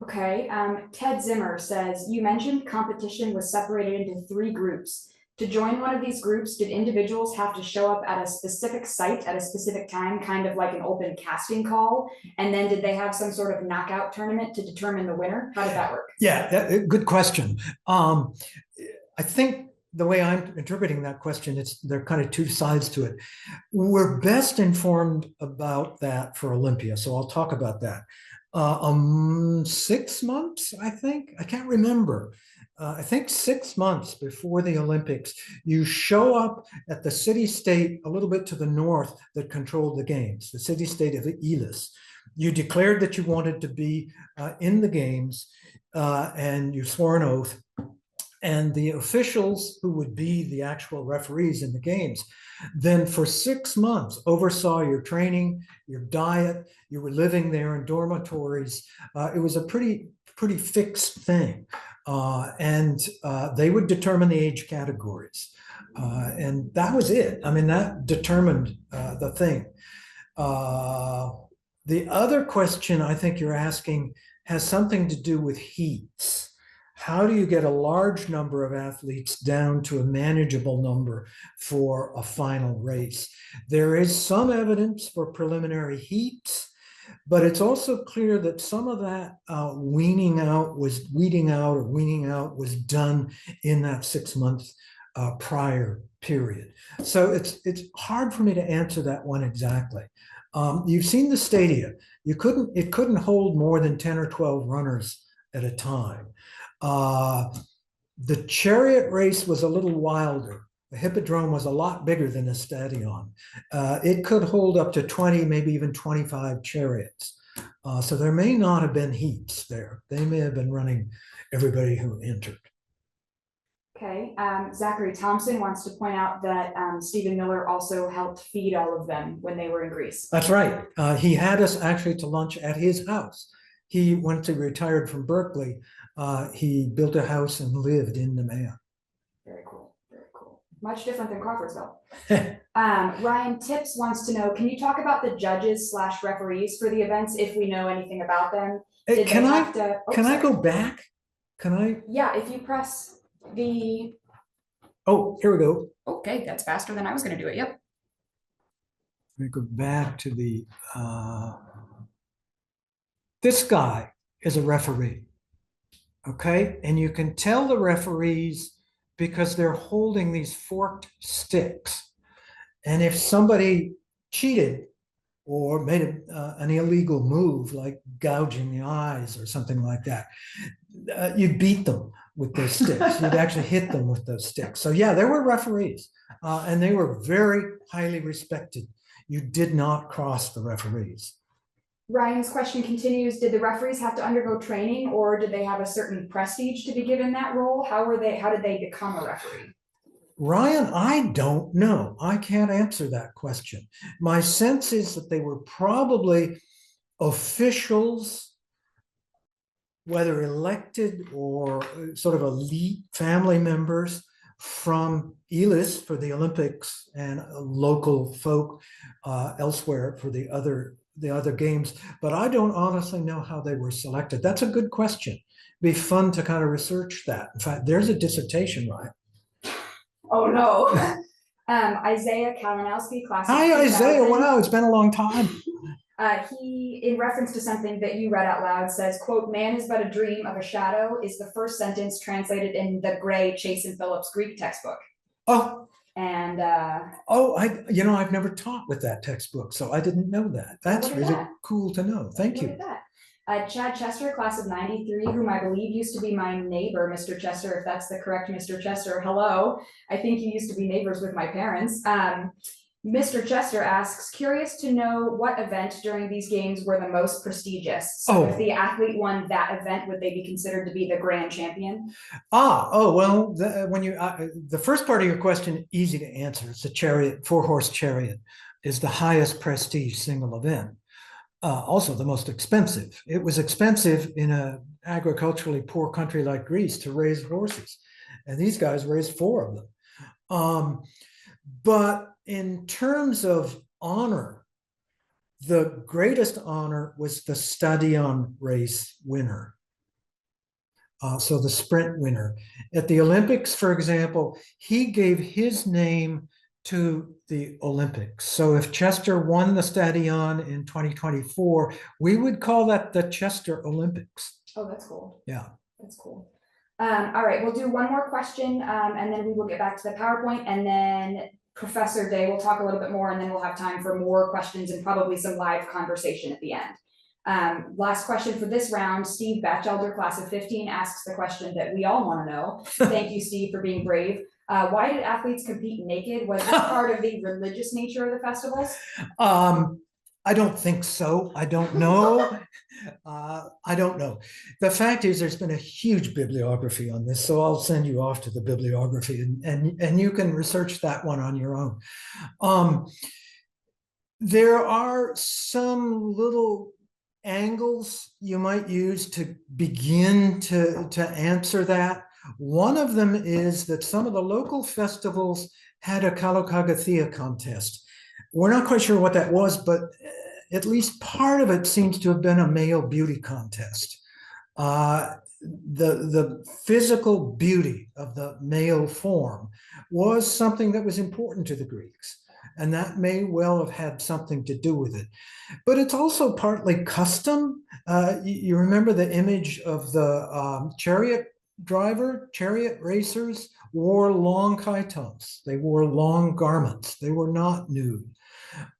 Okay, Ted Zimmer says, you mentioned competition was separated into 3 groups. To join one of these groups, did individuals have to show up at a specific site at a specific time, kind of like an open casting call? And then did they have some sort of knockout tournament to determine the winner? How did that work? Yeah, good question. I think the way I'm interpreting that question, there are kind of 2 sides to it. We're best informed about that for Olympia, so I'll talk about that. 6 months, I think. I can't remember. I think 6 months before the Olympics, you show up at the city-state a little bit to the north that controlled the games, the city-state of Elis. You declared that you wanted to be in the games, and you swore an oath. And the officials who would be the actual referees in the games, then for 6 months oversaw your training, your diet. You were living there in dormitories. It was a pretty fixed thing. And they would determine the age categories. And that was it. I mean, that determined the thing. The other question I think you're asking has something to do with heats. How do you get a large number of athletes down to a manageable number for a final race? There is some evidence for preliminary heats, but it's also clear that some of that weeding out was done in that 6-month prior period. So it's hard for me to answer that one exactly. You've seen the stadia. It couldn't hold more than 10 or 12 runners at a time. The chariot race was a little wilder. The hippodrome was a lot bigger than the stadion. It could hold up to 20, maybe even 25 chariots. So there may not have been heats there. They may have been running everybody who entered. Okay, Zachary Thompson wants to point out that Stephen Miller also helped feed all of them when they were in Greece. That's right. He had us actually to lunch at his house. He, once he retired from Berkeley, he built a house and lived in Nemea. Very cool, very cool. Much different than Crawfordsville. Ryan Tips wants to know, can you talk about the judges / referees for the events if we know anything about them? Can I go back? Can I? Yeah, if you press the... Oh, here we go. Okay, that's faster than I was going to do it. Yep. Let me go back to the, this guy is a referee, okay? And you can tell the referees because they're holding these forked sticks. And if somebody cheated or made an illegal move, like gouging the eyes or something like that, you'd beat them with those sticks. You'd actually hit them with those sticks. So yeah, there were referees, and they were very highly respected. You did not cross the referees. Ryan's question continues, did the referees have to undergo training, or did they have a certain prestige to be given that role? How did they become a referee? Ryan, I don't know. I can't answer that question. My sense is that they were probably officials, whether elected or sort of elite family members from Elis for the Olympics and local folk elsewhere for the other games. But I don't honestly know how they were selected. That's a good question. It'd be fun to kind of research that. In fact, there's a dissertation, right? Oh no. Isaiah Kalinowski, class of Hi, 2000. Isaiah. Wow, it's been a long time. He, in reference to something that you read out loud, says, quote, "Man is but a dream of a shadow," is the first sentence translated in the Gray, Chase, and Phillips Greek textbook. Oh. And I've never taught with that textbook, so I didn't know that. That's really cool to know. Thank you. Chad Chester, class of 93, whom I believe used to be my neighbor, Mr. Chester, if that's the correct Mr. Chester. Hello. I think you used to be neighbors with my parents. Mr. Chester asks, curious to know what event during these games were the most prestigious. So if the athlete won that event, would they be considered to be the grand champion? The first part of your question, easy to answer. It's a chariot, 4-horse chariot is the highest prestige single event. Also the most expensive. It was expensive in an agriculturally poor country like Greece to raise horses. And these guys raised 4 of them. But in terms of honor, the greatest honor was the stadion race winner. So the sprint winner. At the Olympics, for example, he gave his name to the Olympics. So if Chester won the stadion in 2024, we would call that the Chester Olympics. Oh, that's cool. Yeah. That's cool. All right, we'll do one more question, and then we will get back to the PowerPoint, and then Professor Day will talk a little bit more, and then we'll have time for more questions and probably some live conversation at the end. Last question for this round, Steve Batchelder, class of 15, asks the question that we all want to know. Thank you, Steve, for being brave. Why did athletes compete naked? Was this part of the religious nature of the festivals? I don't think so. I don't know. I don't know. The fact is there's been a huge bibliography on this, so I'll send you off to the bibliography and you can research that one on your own. There are some little angles you might use to begin to answer that. One of them is that some of the local festivals had a Kalokagathea contest. We're not quite sure what that was, but at least part of it seems to have been a male beauty contest. The physical beauty of the male form was something that was important to the Greeks, and that may well have had something to do with it. But it's also partly custom. You remember the image of the chariot racers wore long chitons. They wore long garments. They were not nude.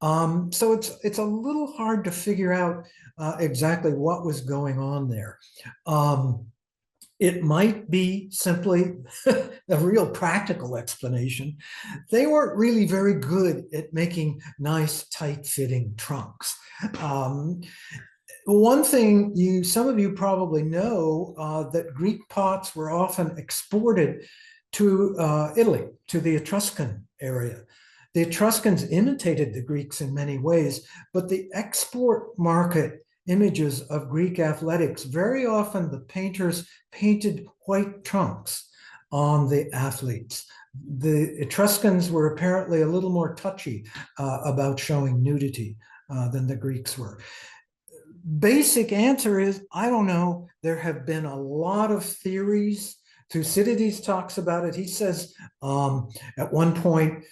So it's a little hard to figure out exactly what was going on there. It might be simply a real practical explanation. They weren't really very good at making nice, tight-fitting trunks. One thing some of you probably know that Greek pots were often exported to Italy, to the Etruscan area. The Etruscans imitated the Greeks in many ways, but the export market images of Greek athletics, very often the painters painted white trunks on the athletes. The Etruscans were apparently a little more touchy about showing nudity than the Greeks were. Basic answer is, I don't know. There have been a lot of theories. Thucydides talks about it. He says at one point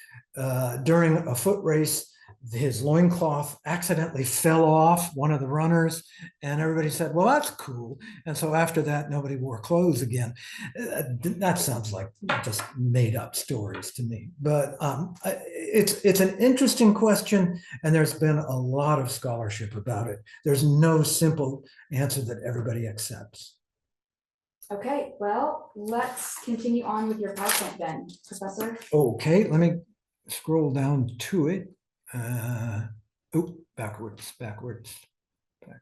during a foot race, his loincloth accidentally fell off one of the runners, and everybody said, well, that's cool. And so after that, nobody wore clothes again. That sounds like just made up stories to me. But it's an interesting question, and there's been a lot of scholarship about it. There's no simple answer that everybody accepts. Okay, well, let's continue on with your PowerPoint then, Professor. Okay, let me scroll down to it. Backwards. There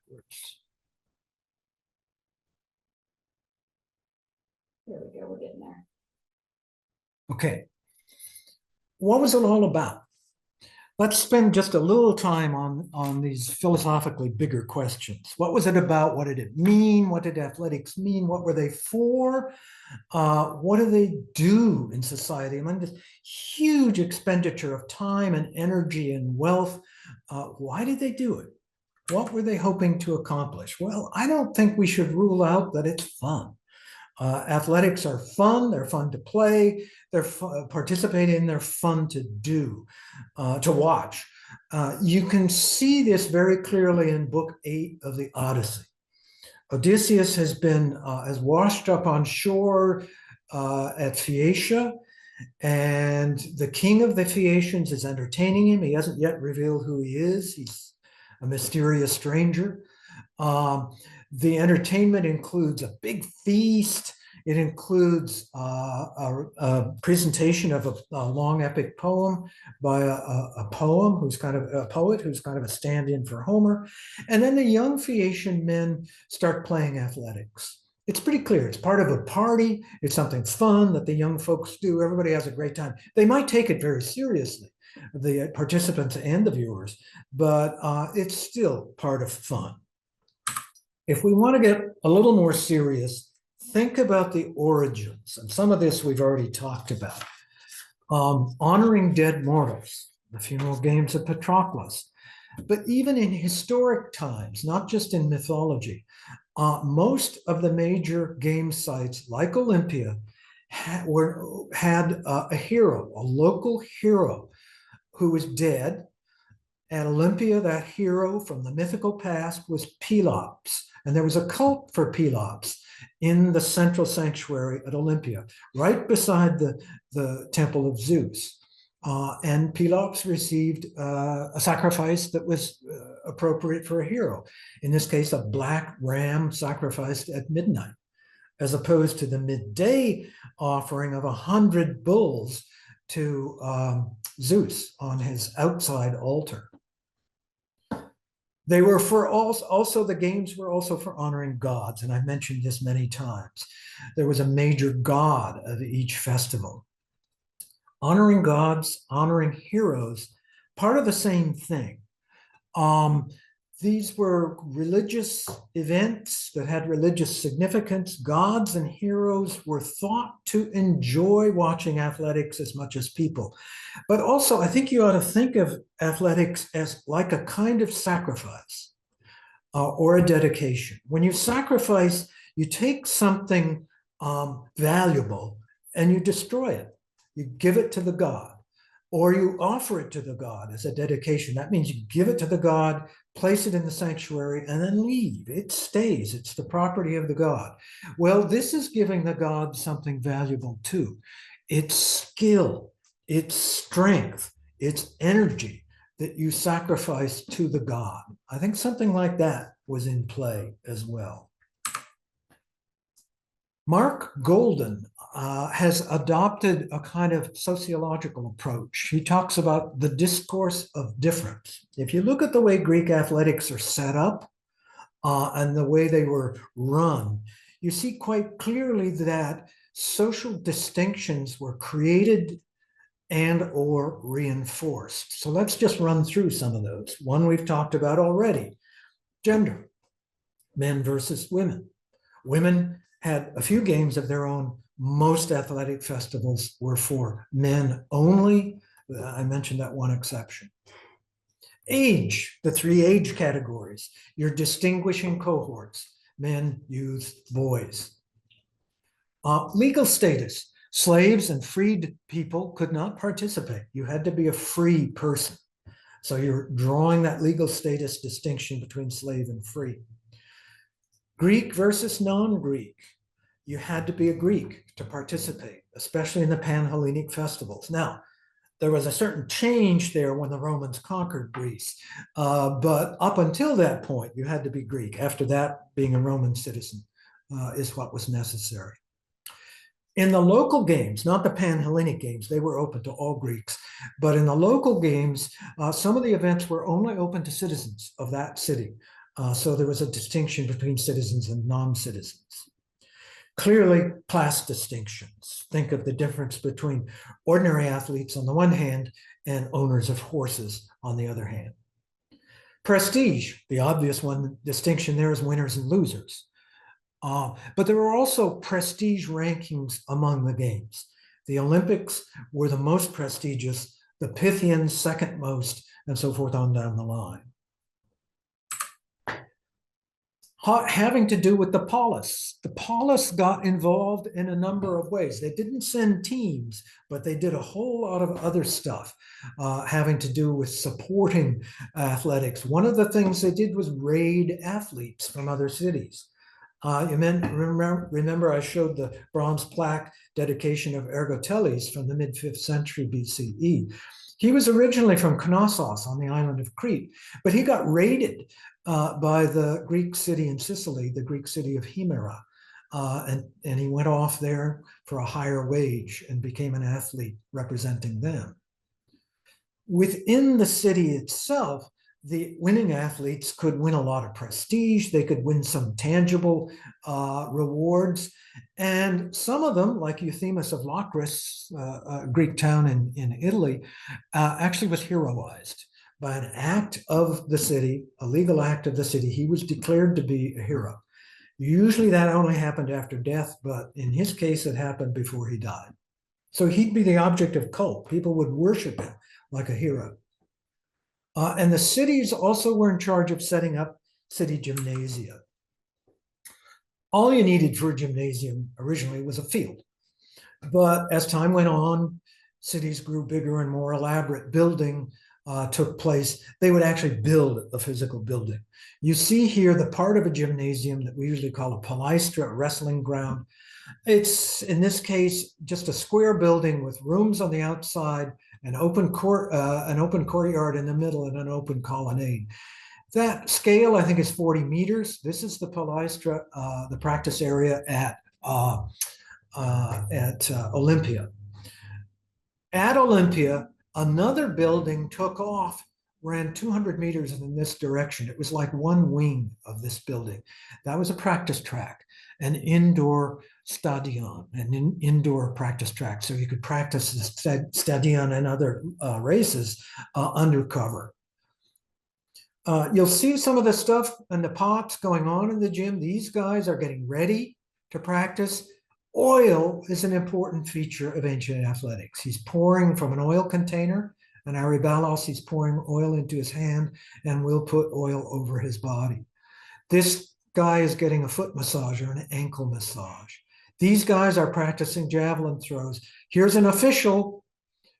we go, we're getting there. Okay. What was it all about? Let's spend just a little time on these philosophically bigger questions. What was it about? What did it mean? What did athletics mean? What were they for? What do they do in society? I mean, this huge expenditure of time and energy and wealth. Why did they do it? What were they hoping to accomplish? Well, I don't think we should rule out that it's fun. Athletics are fun. They're fun to play. They're participate in. They're fun to do, to watch. You can see this very clearly in Book 8 of the Odyssey. Odysseus has washed up on shore at Phaeacia, and the king of the Phaeacians is entertaining him. He hasn't yet revealed who he is. He's a mysterious stranger. The entertainment includes a big feast. It includes a presentation of a long epic poem by a poet who's kind of a stand-in for Homer. And then the young Phaeacian men start playing athletics. It's pretty clear. It's part of a party. It's something fun that the young folks do. Everybody has a great time. They might take it very seriously, the participants and the viewers, but it's still part of fun. If we want to get a little more serious, think about the origins. And some of this we've already talked about. Honoring dead mortals, the funeral games of Patroclus. But even in historic times, not just in mythology, most of the major game sites, like Olympia, had a hero, a local hero who was dead. At Olympia, that hero from the mythical past was Pelops. And there was a cult for Pelops in the central sanctuary at Olympia, right beside the temple of Zeus. And Pelops received a sacrifice that was appropriate for a hero. In this case, a black ram sacrificed at midnight, as opposed to the midday offering of 100 bulls to Zeus on his outside altar. They were also the games were also for honoring gods, and I've mentioned this many times. There was a major god of each festival. Honoring gods, honoring heroes, part of the same thing. These were religious events that had religious significance. Gods and heroes were thought to enjoy watching athletics as much as people. But also, I think you ought to think of athletics as like a kind of sacrifice or a dedication. When you sacrifice, you take something valuable and you destroy it. You give it to the god, or you offer it to the god as a dedication. That means you give it to the god, place it in the sanctuary, and then leave. It stays. It's the property of the god. Well, this is giving the god something valuable too. It's skill, it's strength, it's energy that you sacrifice to the god. I think something like that was in play as well. Mark Golden has adopted a kind of sociological approach. He talks about the discourse of difference. If you look at the way Greek athletics are set up and the way they were run, you see quite clearly that social distinctions were created and or reinforced. So let's just run through some of those. One we've talked about already, gender, men versus women. Women had a few games of their own. Most athletic festivals were for men only. I mentioned that one exception. Age, the three age categories, your distinguishing cohorts, men, youth, boys. Legal status, slaves and freed people could not participate. You had to be a free person. So you're drawing that legal status distinction between slave and free. Greek versus non-Greek. You had to be a Greek to participate, especially in the Pan-Hellenic festivals. Now, there was a certain change there when the Romans conquered Greece. But up until that point, you had to be Greek. After that, being a Roman citizen is what was necessary. In the local games, not the Pan-Hellenic games, they were open to all Greeks. But in the local games, some of the events were only open to citizens of that city. So there was a distinction between citizens and non-citizens. Clearly, class distinctions. Think of the difference between ordinary athletes on the one hand and owners of horses on the other hand. Prestige, the obvious one distinction there is winners and losers. But there were also prestige rankings among the games. The Olympics were the most prestigious, the Pythians second most, and so forth on down the line. Having to do with the polis. The polis got involved in a number of ways. They didn't send teams, but they did a whole lot of other stuff having to do with supporting athletics. One of the things they did was raid athletes from other cities. Remember I showed the bronze plaque dedication of Ergoteles from the mid-5th century BCE. He was originally from Knossos on the island of Crete, but he got raided by the Greek city in Sicily, the Greek city of Himera. And he went off there for a higher wage and became an athlete representing them. Within the city itself, the winning athletes could win a lot of prestige. They could win some tangible rewards. And some of them, like Euthymus of Locris, a Greek town in Italy, actually was heroized by an act of the city, a legal act of the city. He was declared to be a hero. Usually that only happened after death, but in his case, it happened before he died. So he'd be the object of cult. People would worship him like a hero. And the cities also were in charge of setting up city gymnasia. All you needed for a gymnasium originally was a field. But as time went on, cities grew bigger and more elaborate. Building took place. They would actually build a physical building. You see here the part of a gymnasium that we usually call a palaestra, a wrestling ground. It's, in this case, just a square building with rooms on the outside, an open courtyard in the middle, and an open colonnade. That scale, I think, is 40 meters. This is the palaestra, the practice area at Olympia. At Olympia, another building took off, ran 200 meters in this direction. It was like one wing of this building. That was a practice track, an indoor stadion, an indoor practice track. So you could practice the stadion and other races undercover. You'll see some of the stuff and the pots going on in the gym. These guys are getting ready to practice. Oil is an important feature of ancient athletics. He's pouring from an oil container, and Aribalos, he's pouring oil into his hand and will put oil over his body. This guy is getting a foot massage or an ankle massage. These guys are practicing javelin throws. Here's an official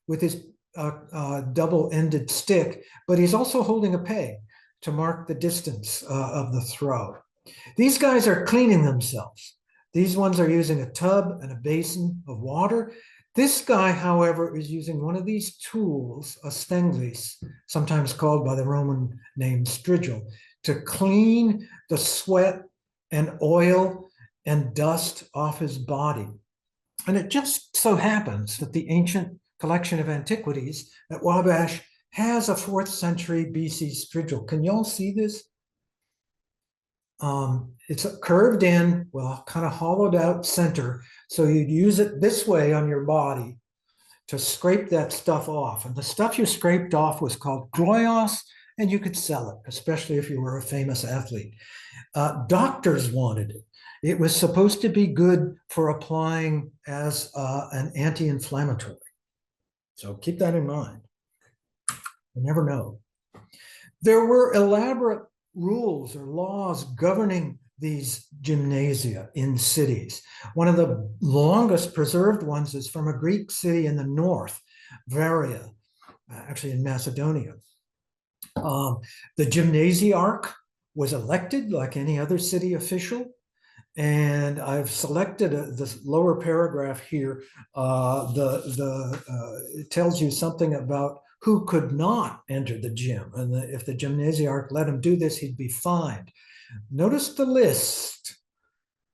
with his double-ended stick, but he's also holding a peg to mark the distance of the throw. These guys are cleaning themselves. These ones are using a tub and a basin of water. This guy, however, is using one of these tools, a stenglis, sometimes called by the Roman name strigil, to clean the sweat and oil and dust off his body. And it just so happens that the ancient collection of antiquities at Wabash has a 4th century BC strigil. Can y'all see this? It's curved in, well, kind of hollowed out center. So you'd use it this way on your body to scrape that stuff off. And the stuff you scraped off was called gloios, and you could sell it, especially if you were a famous athlete. Doctors wanted it. It was supposed to be good for applying as an anti-inflammatory. So keep that in mind. You never know. There were elaborate rules or laws governing these gymnasia in cities. One of the longest preserved ones is from a Greek city in the north, Varia, actually in Macedonia. The gymnasiarch was elected like any other city official. And I've selected this lower paragraph here. It tells you something about who could not enter the gym. And if the gymnasiarch let him do this, he'd be fined. Notice the list.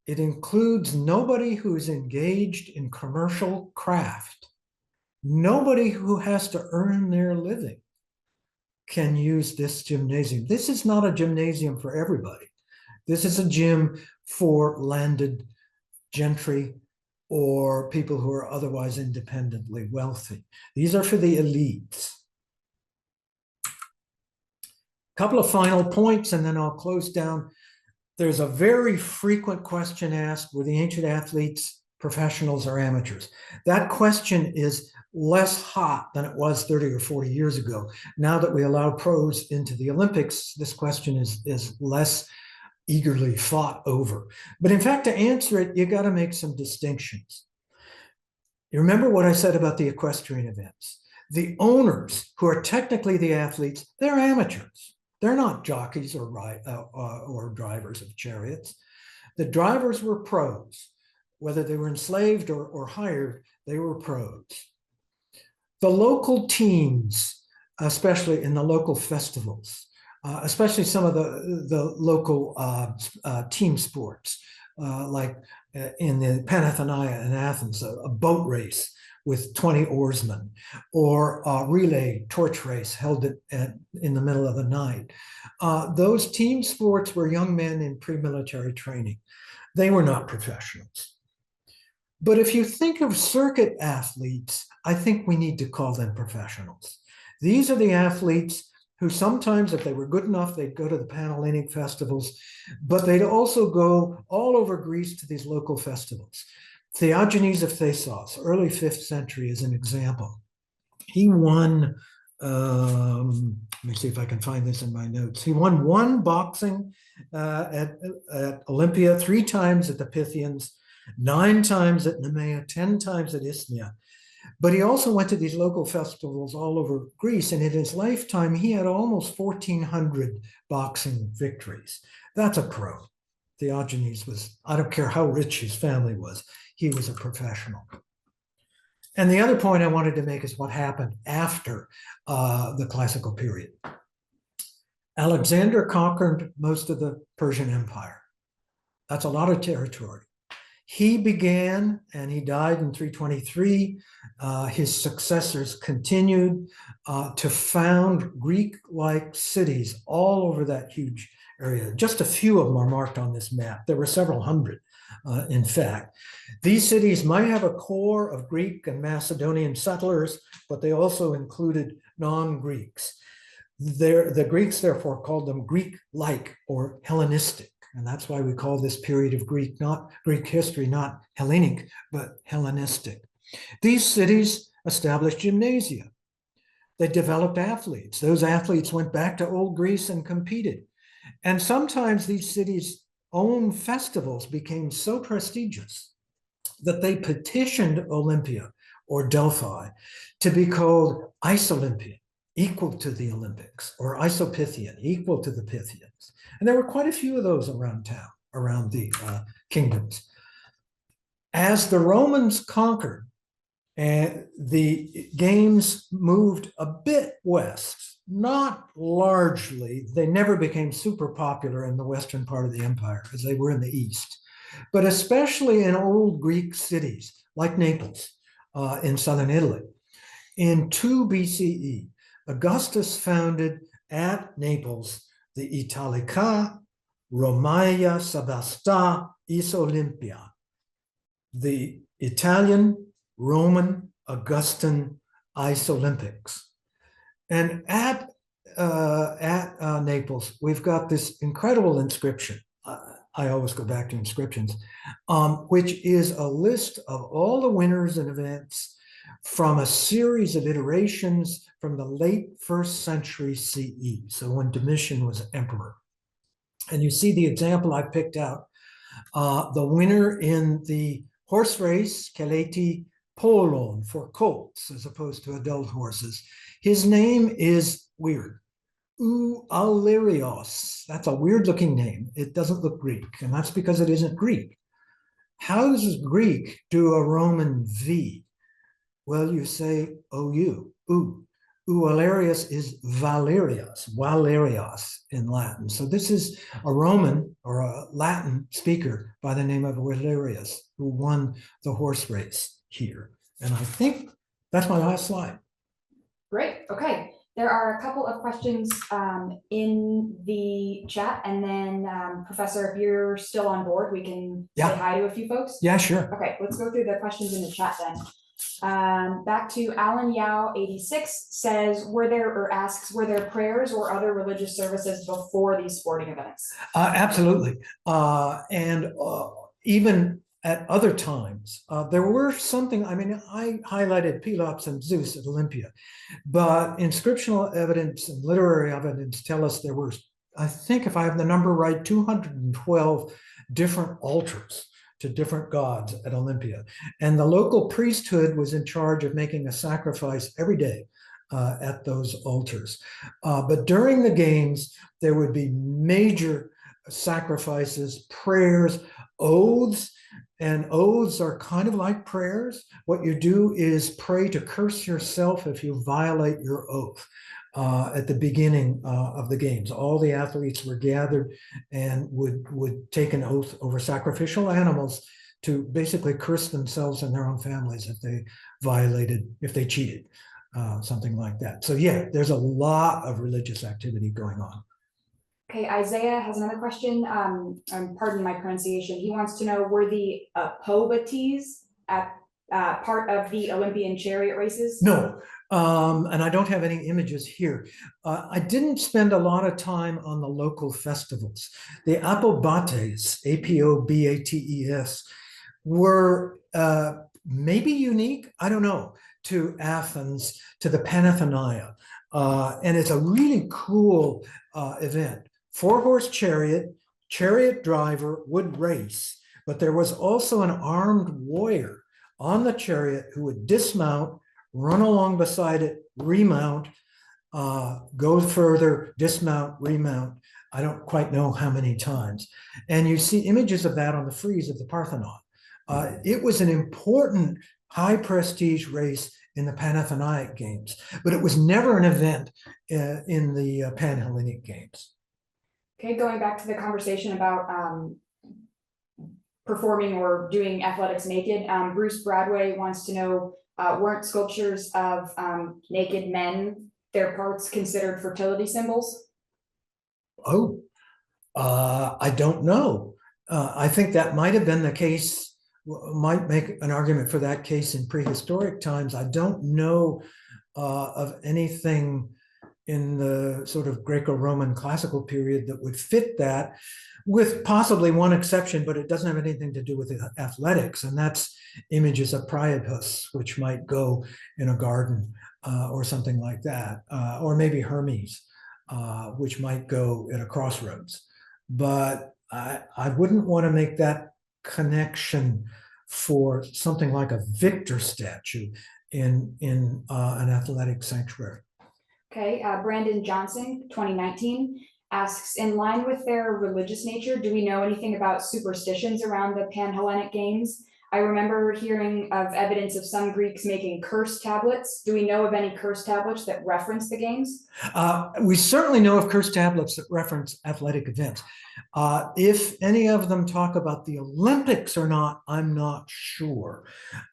It includes nobody who is engaged in commercial craft. Nobody who has to earn their living can use this gymnasium. This is not a gymnasium for everybody. This is a gym for landed gentry or people who are otherwise independently wealthy. These are for the elites. A couple of final points, and then I'll close down. There's a very frequent question asked, were the ancient athletes professionals or amateurs? That question is less hot than it was 30 or 40 years ago. Now that we allow pros into the Olympics, this question is less eagerly fought over. But in fact, to answer it, you got to make some distinctions. You remember what I said about the equestrian events. The owners, who are technically the athletes, they're amateurs. They're not jockeys or drivers of chariots. The drivers were pros. Whether they were enslaved or hired, they were pros. The local teams, especially in the local festivals, especially some of the local team sports, like in the Panathenaia in Athens, a boat race with 20 oarsmen, or a relay torch race held in the middle of the night. Those team sports were young men in pre-military training. They were not professionals. But if you think of circuit athletes, I think we need to call them professionals. These are the athletes who sometimes, if they were good enough, they'd go to the Panhellenic festivals, but they'd also go all over Greece to these local festivals. Theogenes of Thasos, early 5th century, is an example. He won, let me see if I can find this in my notes. He won 1 boxing at Olympia, 3 times at the Pythians, 9 times at Nemea, 10 times at Isthmia. But he also went to these local festivals all over Greece, and in his lifetime, he had almost 1,400 boxing victories. That's a pro. Theogenes was, I don't care how rich his family was, he was a professional. And the other point I wanted to make is what happened after the classical period. Alexander conquered most of the Persian Empire. That's a lot of territory. He began, and he died in 323. His successors continued to found Greek-like cities all over that huge area. Just a few of them are marked on this map. There were several hundred, in fact. These cities might have a core of Greek and Macedonian settlers, but they also included non-Greeks. The Greeks, therefore, called them Greek-like or Hellenistic. And that's why we call this period of Greek history, not Hellenic, but Hellenistic. These cities established gymnasia. They developed athletes. Those athletes went back to old Greece and competed. And sometimes these cities' own festivals became so prestigious that they petitioned Olympia or Delphi to be called Isolympian, equal to the Olympics, or Isopythian, equal to the Pythians. And there were quite a few of those around town, around the kingdoms. As the Romans conquered, and the games moved a bit west, not largely. They never became super popular in the western part of the empire, as they were in the east. but especially in old Greek cities like Naples in southern Italy. In 2 BCE, Augustus founded at Naples the Italica Romania Sabasta is Olympia, the Italian, Roman, Augustan Ice Olympics. And at Naples, we've got this incredible inscription. I always go back to inscriptions, which is a list of all the winners and events from a series of iterations from the late 1st century CE, so when Domitian was emperor. And you see the example I picked out. The winner in the horse race, Keleti Polon, for colts as opposed to adult horses. His name is weird. Alerios. That's a weird looking name. It doesn't look Greek, and that's because it isn't Greek. How does Greek do a Roman V? Well, you say OU. Alerius is Valerios in Latin. So this is a Roman or a Latin speaker by the name of Valerius who won the horse race here. And I think that's my last slide. Great. Okay. There are a couple of questions in the chat, and then Professor, if you're still on board, we can say hi to a few folks. Yeah, sure. Okay, let's go through the questions in the chat then. Back to Alan Yao 86 says, were there prayers or other religious services before these sporting events? Absolutely. And even at other times, there were something, I mean, I highlighted Pelops and Zeus at Olympia, but inscriptional evidence and literary evidence tell us there were, I think if I have the number right, 212 different altars to different gods at Olympia. And the local priesthood was in charge of making a sacrifice every day at those altars. But during the games, there would be major sacrifices, prayers, oaths, and oaths are kind of like prayers. What you do is pray to curse yourself if you violate your oath. At the beginning of the games, all the athletes were gathered and would take an oath over sacrificial animals to basically curse themselves and their own families if they if they cheated, something like that. So yeah, there's a lot of religious activity going on. Okay, Isaiah has another question. Pardon my pronunciation. He wants to know, were the Pobates at part of the Olympian chariot races? No, and I don't have any images here. I didn't spend a lot of time on the local festivals. The Apobates, Apobates, were maybe unique, I don't know, to Athens, to the Panathenaea. And it's a really cool event. 4-horse chariot driver would race, but there was also an armed warrior on the chariot who would dismount, run along beside it, remount, go further, dismount, remount. I don't quite know how many times. And you see images of that on the frieze of the Parthenon. It was an important high prestige race in the Panathenaic Games, but it was never an event in the Pan-Hellenic Games. Okay, going back to the conversation about performing or doing athletics naked, Bruce Bradway wants to know, weren't sculptures of naked men, their parts considered fertility symbols? Oh, I don't know. I think that might have been the case, might make an argument for that case in prehistoric times. I don't know of anything in the sort of Greco-Roman classical period that would fit that, with possibly one exception, but it doesn't have anything to do with athletics, and that's images of Priapus, which might go in a garden or something like that, or maybe Hermes, which might go at a crossroads. But I wouldn't want to make that connection for something like a victor statue in an athletic sanctuary. Okay, Brandon Johnson, 2019, asks, in line with their religious nature, do we know anything about superstitions around the Pan-Hellenic Games? I remember hearing of evidence of some Greeks making curse tablets. Do we know of any curse tablets that reference the games? We certainly know of curse tablets that reference athletic events. If any of them talk about the Olympics or not, I'm not sure.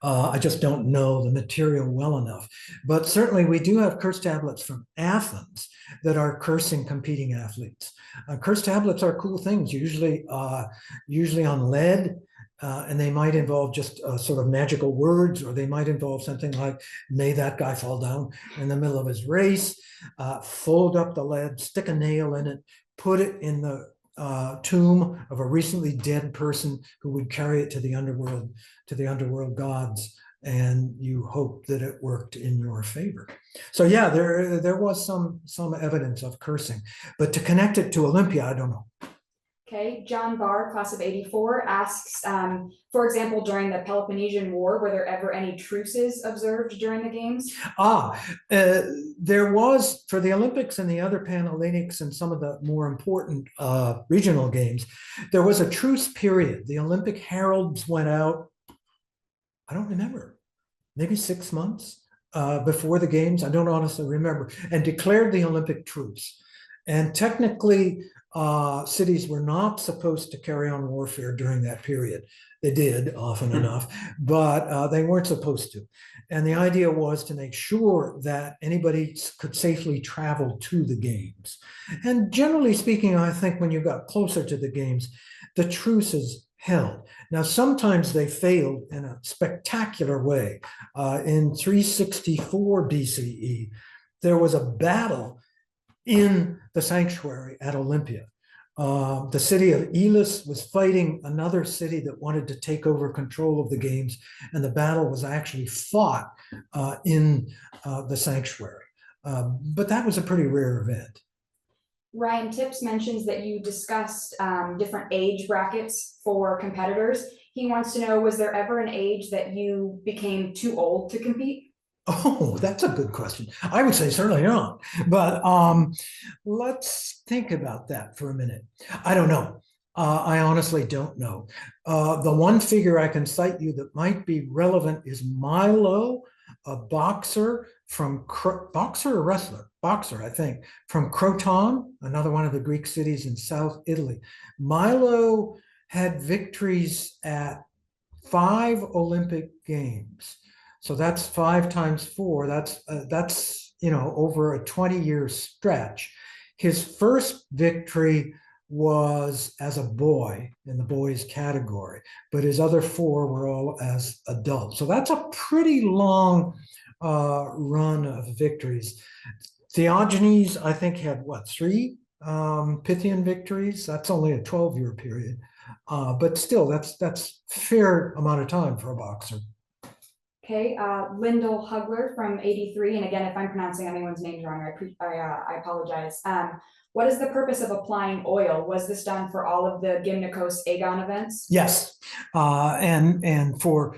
I just don't know the material well enough. But certainly we do have curse tablets from Athens that are cursing competing athletes. Curse tablets are cool things, usually on lead. And they might involve just sort of magical words, or they might involve something like, may that guy fall down in the middle of his race, fold up the lead, stick a nail in it, put it in the tomb of a recently dead person who would carry it to the underworld gods, and you hope that it worked in your favor. So yeah, there was some evidence of cursing, but to connect it to Olympia, I don't know. Okay, John Barr, class of 84, asks, for example, during the Peloponnesian War, were there ever any truces observed during the games? There was, for the Olympics and the other Panhellenics and some of the more important regional games, there was a truce period. The Olympic heralds went out, I don't remember, maybe 6 months before the games, I don't honestly remember, and declared the Olympic truce. And technically, cities were not supposed to carry on warfare during that period. They did often enough, but they weren't supposed to. And the idea was to make sure that anybody could safely travel to the games. And generally speaking, I think when you got closer to the games, the truces held. Now, sometimes they failed in a spectacular way. In 364 BCE, there was a battle in the sanctuary at Olympia. The city of Elis was fighting another city that wanted to take over control of the games, and the battle was actually fought in the sanctuary. But that was a pretty rare event. Ryan Tips mentions that you discussed different age brackets for competitors. He wants to know, was there ever an age that you became too old to compete? Oh, that's a good question. I would say certainly not. But let's think about that for a minute. I don't know. I honestly don't know. The one figure I can cite you that might be relevant is Milo, a boxer from boxer or wrestler? Boxer, I think, from Croton, another one of the Greek cities in South Italy. Milo had victories at 5 Olympic Games. So that's 5 times 4. That's over a 20-year stretch. His first victory was as a boy in the boys category, but his other 4 were all as adults. So that's a pretty long run of victories. Theogenes, I think, had 3 Pythian victories. That's only a 12-year period, but still, that's a fair amount of time for a boxer. Okay, Lyndall Hugler from 83, and again, if I'm pronouncing anyone's names wrong, I apologize. What is the purpose of applying oil? Was this done for all of the Gymnikos Agon events? Yes, and for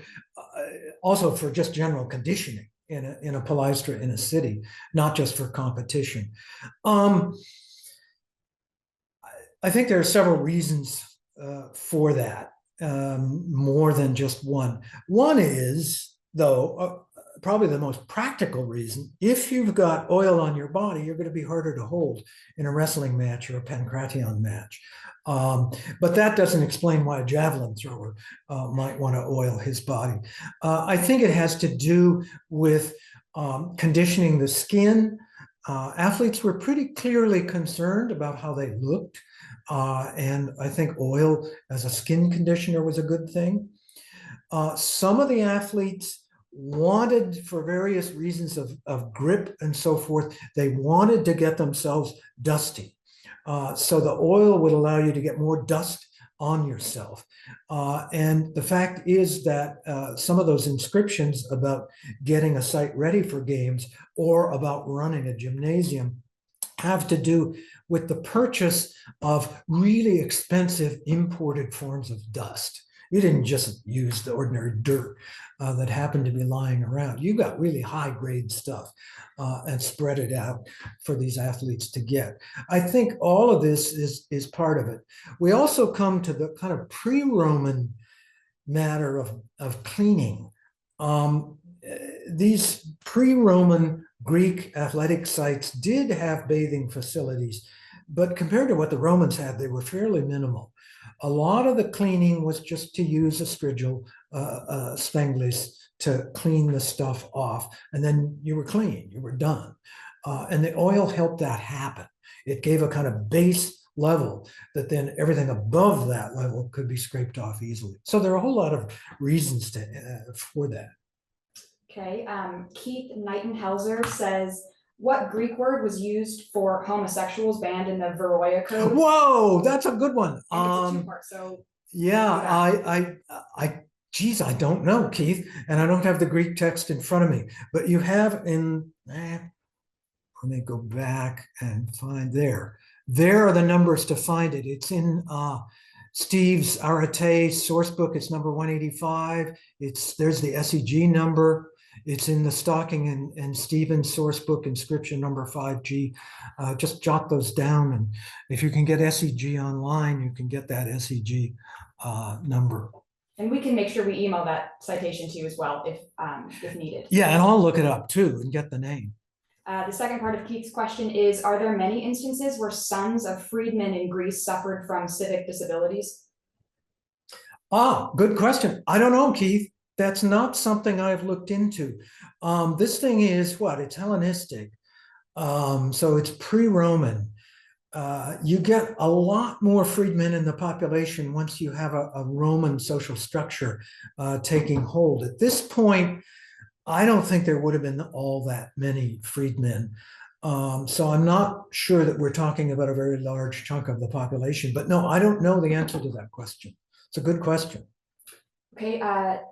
also for just general conditioning in a palaestra in a city, not just for competition. I think there are several reasons for that, more than just one. One is, though, probably the most practical reason: if you've got oil on your body, you're going to be harder to hold in a wrestling match or a pankration match. But that doesn't explain why a javelin thrower might want to oil his body. I think it has to do with conditioning the skin. Athletes were pretty clearly concerned about how they looked, and I think oil as a skin conditioner was a good thing. Some of the athletes wanted, for various reasons of grip and so forth, they wanted to get themselves dusty. So the oil would allow you to get more dust on yourself. And the fact is that some of those inscriptions about getting a site ready for games or about running a gymnasium have to do with the purchase of really expensive imported forms of dust. You didn't just use the ordinary dirt that happened to be lying around. You got really high grade stuff and spread it out for these athletes to get. I think all of this is part of it. We also come to the kind of pre-Roman matter of cleaning. These pre-Roman Greek athletic sites did have bathing facilities, but compared to what the Romans had, they were fairly minimal. A lot of the cleaning was just to use a strigil, spenglis, to clean the stuff off, and then you were clean, you were done. And the oil helped that happen. It gave a kind of base level that then everything above that level could be scraped off easily. So there are a whole lot of reasons for that. Okay, Keith Nightenhelzer says, what Greek word was used for homosexuals banned in the Veroia Code? Whoa, that's a good one. It's a two-part, so yeah, geez, I don't know, Keith, and I don't have the Greek text in front of me, but you have in, let me go back and find there. There are the numbers to find it. It's in Steve's Arate source book. It's number 185. There's the SEG number. It's in the Stocking and Stevens source book, inscription number 5G. Just jot those down, and if you can get SEG online, you can get that SEG number. And we can make sure we email that citation to you as well if needed. Yeah, and I'll look it up too and get the name. The second part of Keith's question is, are there many instances where sons of freedmen in Greece suffered from civic disabilities? Good question. I don't know, Keith. That's not something I've looked into. This thing is what? It's Hellenistic. So it's pre-Roman. You get a lot more freedmen in the population once you have a Roman social structure taking hold. At this point, I don't think there would have been all that many freedmen. So I'm not sure that we're talking about a very large chunk of the population. But no, I don't know the answer to that question. It's a good question. Okay,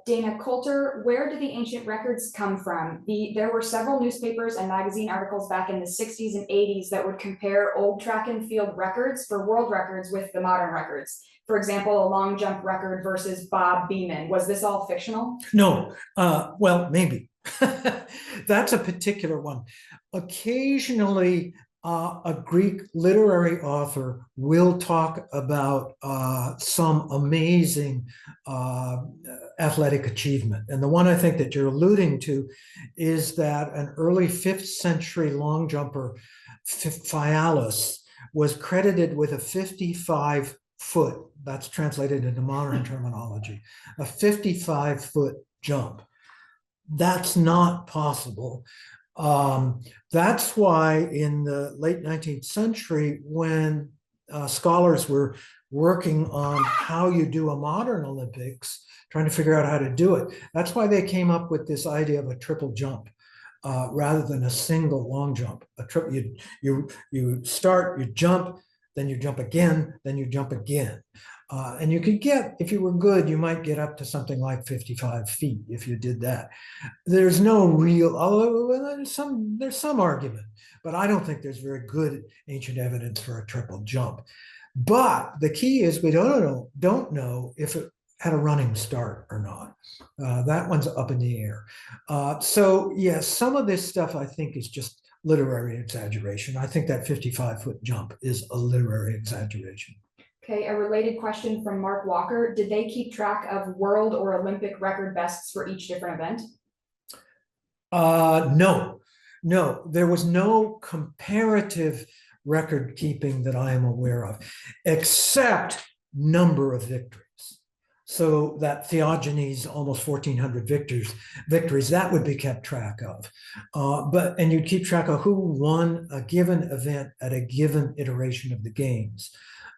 Dana Coulter, where do the ancient records come from? There were several newspapers and magazine articles back in the 60s and 80s that would compare old track and field records for world records with the modern records. For example, a long jump record versus Bob Beamon. Was this all fictional? No, well, maybe. That's a particular one. Occasionally, a Greek literary author will talk about some amazing athletic achievement. And the one I think that you're alluding to is that an early 5th century long jumper, Phyalus, was credited with a 55-foot, that's translated into modern terminology, a 55-foot jump. That's not possible. That's why in the late 19th century, when scholars were working on how you do a modern Olympics, trying to figure out how to do it, that's why they came up with this idea of a triple jump rather than a single long jump. A triple, you start, you jump, then you jump again, then you jump again. And you could get, if you were good, you might get up to something like 55 feet if you did that. There's no real, although there's some argument, but I don't think there's very good ancient evidence for a triple jump. But the key is we don't know if it had a running start or not. That one's up in the air. So yes, some of this stuff I think is just literary exaggeration. I think that 55-foot jump is a literary exaggeration. Okay, a related question from Mark Walker. Did they keep track of world or Olympic record bests for each different event? No, there was no comparative record keeping that I am aware of, except number of victories. So that Theogenes, almost 1,400 victories, that would be kept track of. And you'd keep track of who won a given event at a given iteration of the games.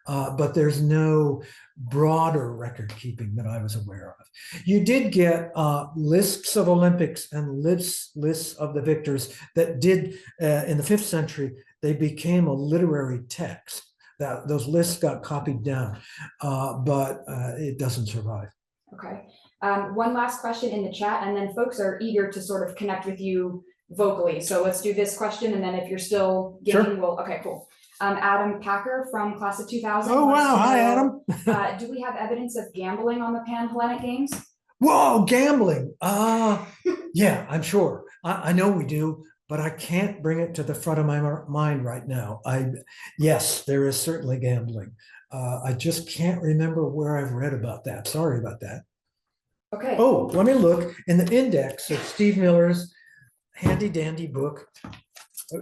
But there's no broader record keeping that I was aware of. You did get lists of Olympics and lists of the victors that did, in the 5th century, they became a literary text. Those lists got copied down, but it doesn't survive. Okay. One last question in the chat, and then folks are eager to sort of connect with you vocally. So let's do this question, and then if you're still getting, sure. Okay, cool. Adam Packer from class of 2000. Oh, wow. Hi, Adam. Do we have evidence of gambling on the Pan-Hellenic Games? Whoa, gambling. Yeah, I'm sure. I know we do, but I can't bring it to the front of my mind right now. Yes, there is certainly gambling. I just can't remember where I've read about that. Sorry about that. Okay. Oh, let me look in the index of Steve Miller's handy dandy book.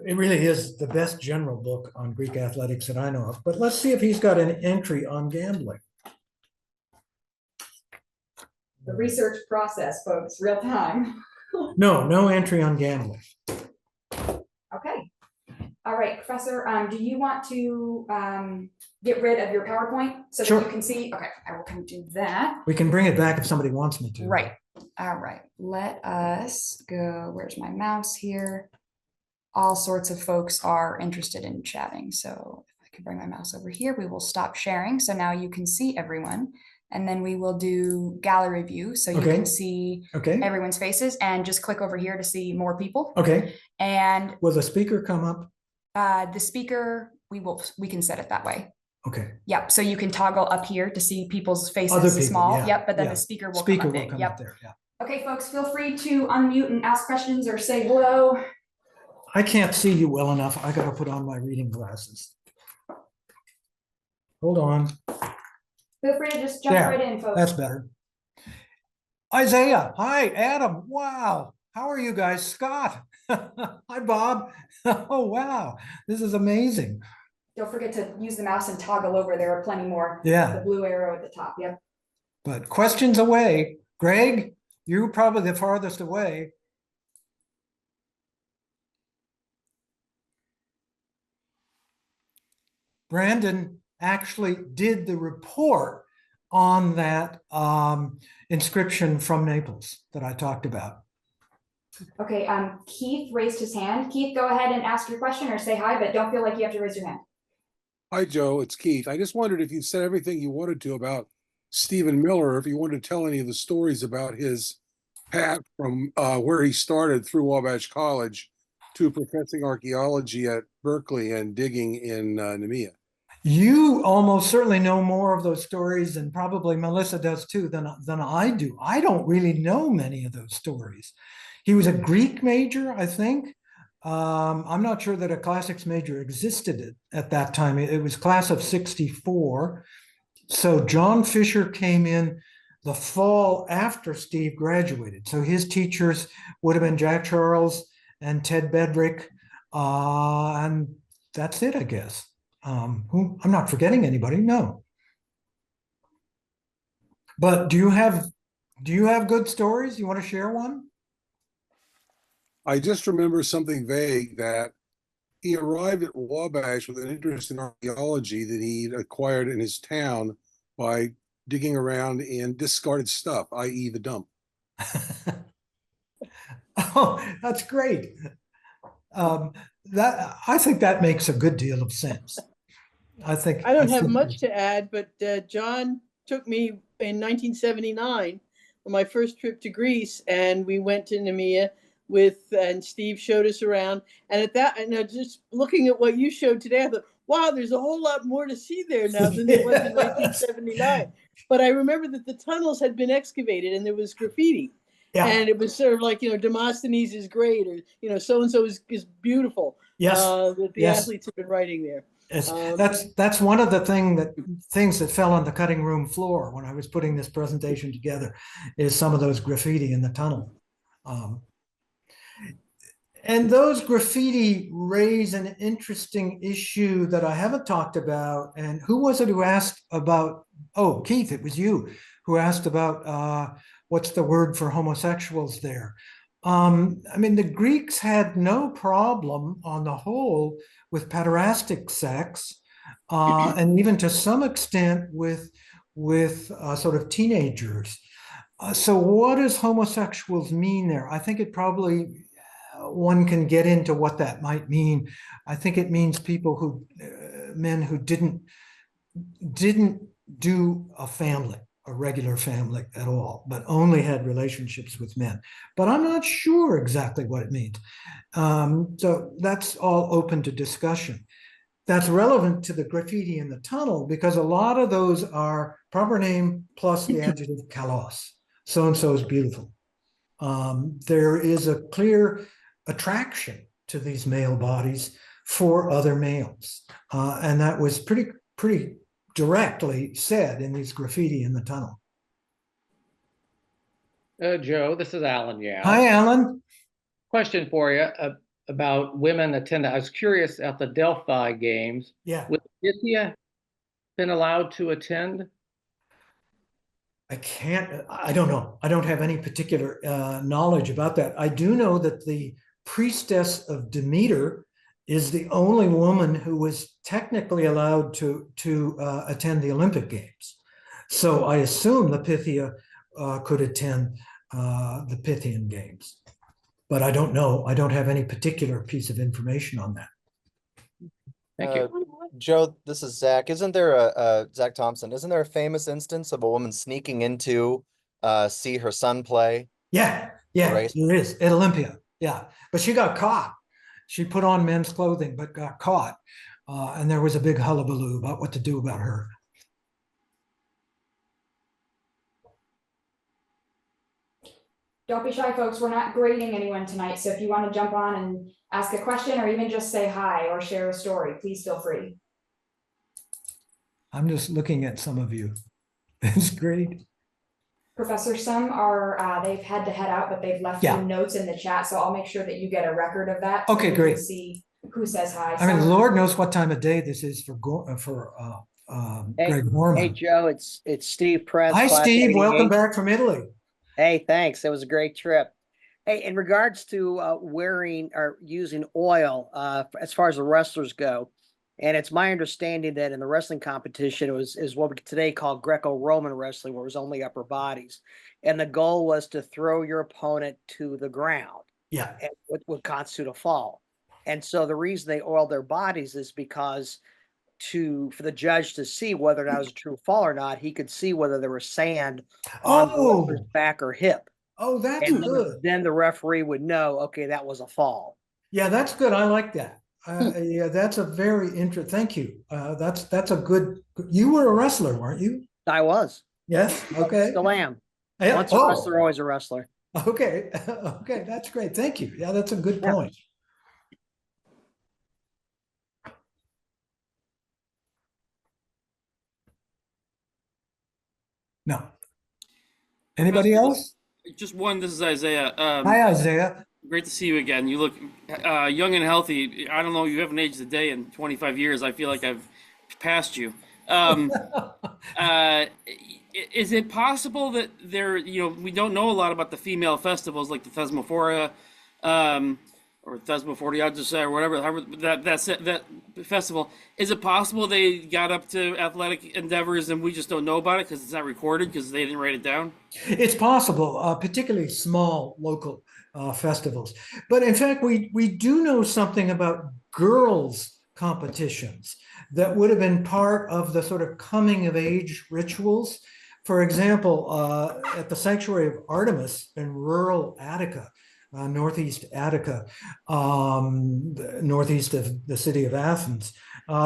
It really is the best general book on Greek athletics that I know of. But let's see if he's got an entry on gambling. The research process, folks, real time. No entry on gambling. Okay. All right, Professor, do you want to get rid of your PowerPoint so Sure. that you can see? Okay, I will come do that. We can bring it back if somebody wants me to. Right. All right. Let us go. Where's my mouse here? All sorts of folks are interested in chatting. So if I can bring my mouse over here, we will stop sharing. So now you can see everyone. And then we will do gallery view. So you Okay. can see Okay. everyone's faces and just click over here to see more people. Okay. And Will the speaker come up? the speaker, we can set it that way. Okay. Yep. So you can toggle up here to see people's faces Other people, small. yeah, Yep. But then yeah. the speaker will Speaker come up will big. come Yep. up there. Yeah. Okay, folks, feel free to unmute and ask questions or say hello. I can't see you well enough. I got to put on my reading glasses. Hold on. Feel free to just jump There. right in, folks. That's better. Isaiah. Hi, Adam. Wow. How are you guys? Scott. Hi, Bob. Oh, wow. This is amazing. Don't forget to use the mouse and toggle over. There are plenty more. Yeah. The blue arrow at the top. Yep. But questions away. Greg, you're probably the farthest away. Brandon actually did the report on that inscription from Naples that I talked about. Okay, Keith raised his hand. Keith, go ahead and ask your question or say hi, but don't feel like you have to raise your hand. Hi, Joe. It's Keith. I just wondered if you said everything you wanted to about Stephen Miller, if you wanted to tell any of the stories about his path from where he started through Wabash College to professing archaeology at Berkeley and digging in Nemea. You almost certainly know more of those stories, and probably Melissa does too, than I do. I don't really know many of those stories. He was a Greek major, I think. I'm not sure that a classics major existed at that time. It was class of 64. So John Fisher came in the fall after Steve graduated. So his teachers would have been Jack Charles and Ted Bedrick. And that's it, I guess. I'm not forgetting anybody, no. But do you have good stories? You want to share one? I just remember something vague that he arrived at Wabash with an interest in archaeology that he'd acquired in his town by digging around in discarded stuff, i.e. the dump. Oh, that's great. That I think that makes a good deal of sense. I don't have much to add, but John took me in 1979 on my first trip to Greece, and we went to Nemea and Steve showed us around. And at that, and just looking at what you showed today, I thought, wow, there's a whole lot more to see there now than there was in 1979. But I remember that the tunnels had been excavated and there was graffiti. Yeah. And it was sort of like, Demosthenes is great, or, so-and-so is beautiful. Yes. That the athletes have been writing there. Yes. That's one of the things that fell on the cutting room floor when I was putting this presentation together, is some of those graffiti in the tunnel. And those graffiti raise an interesting issue that I haven't talked about. And who was it who asked about, oh, Keith, it was you who asked about what's the word for homosexuals there? I mean, the Greeks had no problem on the whole with pederastic sex, and even to some extent with sort of teenagers. So what does homosexuals mean there? I think it probably, one can get into what that might mean. I think it means people who, men who didn't do a regular family at all, but only had relationships with men. But I'm not sure exactly what it means. So that's all open to discussion. That's relevant to the graffiti in the tunnel because a lot of those are proper name plus the adjective kalos. So-and-so is beautiful. There is a clear attraction to these male bodies for other males. And that was pretty directly said in these graffiti in the tunnel. Joe, this is Alan Yao. Hi, Alan. Question for you about women attending. I was curious at the Delphi games. Yeah, Would Pythia been allowed to attend? I don't know. I don't have any particular knowledge about that. I do know that the priestess of Demeter is the only woman who was technically allowed to attend the Olympic Games. So I assume the Pythia could attend the Pythian Games, but I don't know. I don't have any particular piece of information on that. Thank you. Joe, this is Zach. Isn't there Zach Thompson? Isn't there a famous instance of a woman sneaking into see her son play? Yeah, Race? there is at Olympia. Yeah, but she got caught. She put on men's clothing, but got caught, and there was a big hullabaloo about what to do about her. Don't be shy, folks. We're not grading anyone tonight. So if you want to jump on and ask a question or even just say hi or share a story, please feel free. I'm just looking at some of you. It's great. Professor, some are, they've had to head out, but they've left Yeah. you notes in the chat. So I'll make sure that you get a record of that. Okay, so you great. can see who says hi. I mean, Some- Lord knows what time of day this is for Hey, Greg Hey, Norman. Joe, it's Steve Prince. Hi, class Steve. Welcome 88. back from Italy. Hey, thanks. It was a great trip. Hey, in regards to wearing or using oil, as far as the wrestlers go, and it's my understanding that in the wrestling competition, is what we today call Greco-Roman wrestling, where it was only upper bodies, and the goal was to throw your opponent to the ground, Yeah. and what would constitute a fall. And so the reason they oiled their bodies is because for the judge to see whether or not it was a true fall or not, he could see whether there was sand on the wrestler's back or hip. Oh, that's And good. then the referee would know, okay, that was a fall. Yeah, that's good. I like that. Yeah, that's a very interesting. Thank you. That's a good. You were a wrestler, weren't you? I was. Yes. Okay. Still am. Yeah. Once a Oh, wrestler, always a wrestler. okay. Okay, that's great. Thank you. Yeah, that's a good Yeah. point. No. Anybody else? Just one. This is Isaiah. Hi, Isaiah. Great to see you again. You look young and healthy. I don't know. You haven't aged a day in 25 years. I feel like I've passed you. Is it possible that we don't know a lot about the female festivals like the Thesmophoria, or Thesmophoria, I'll just say, or whatever, that festival. Is it possible they got up to athletic endeavors and we just don't know about it because it's not recorded because they didn't write it down? It's possible, particularly small local festivals. But in fact, we do know something about girls' competitions that would have been part of the sort of coming of age rituals. For example, at the Sanctuary of Artemis in rural Attica, northeast Attica, northeast of the city of Athens,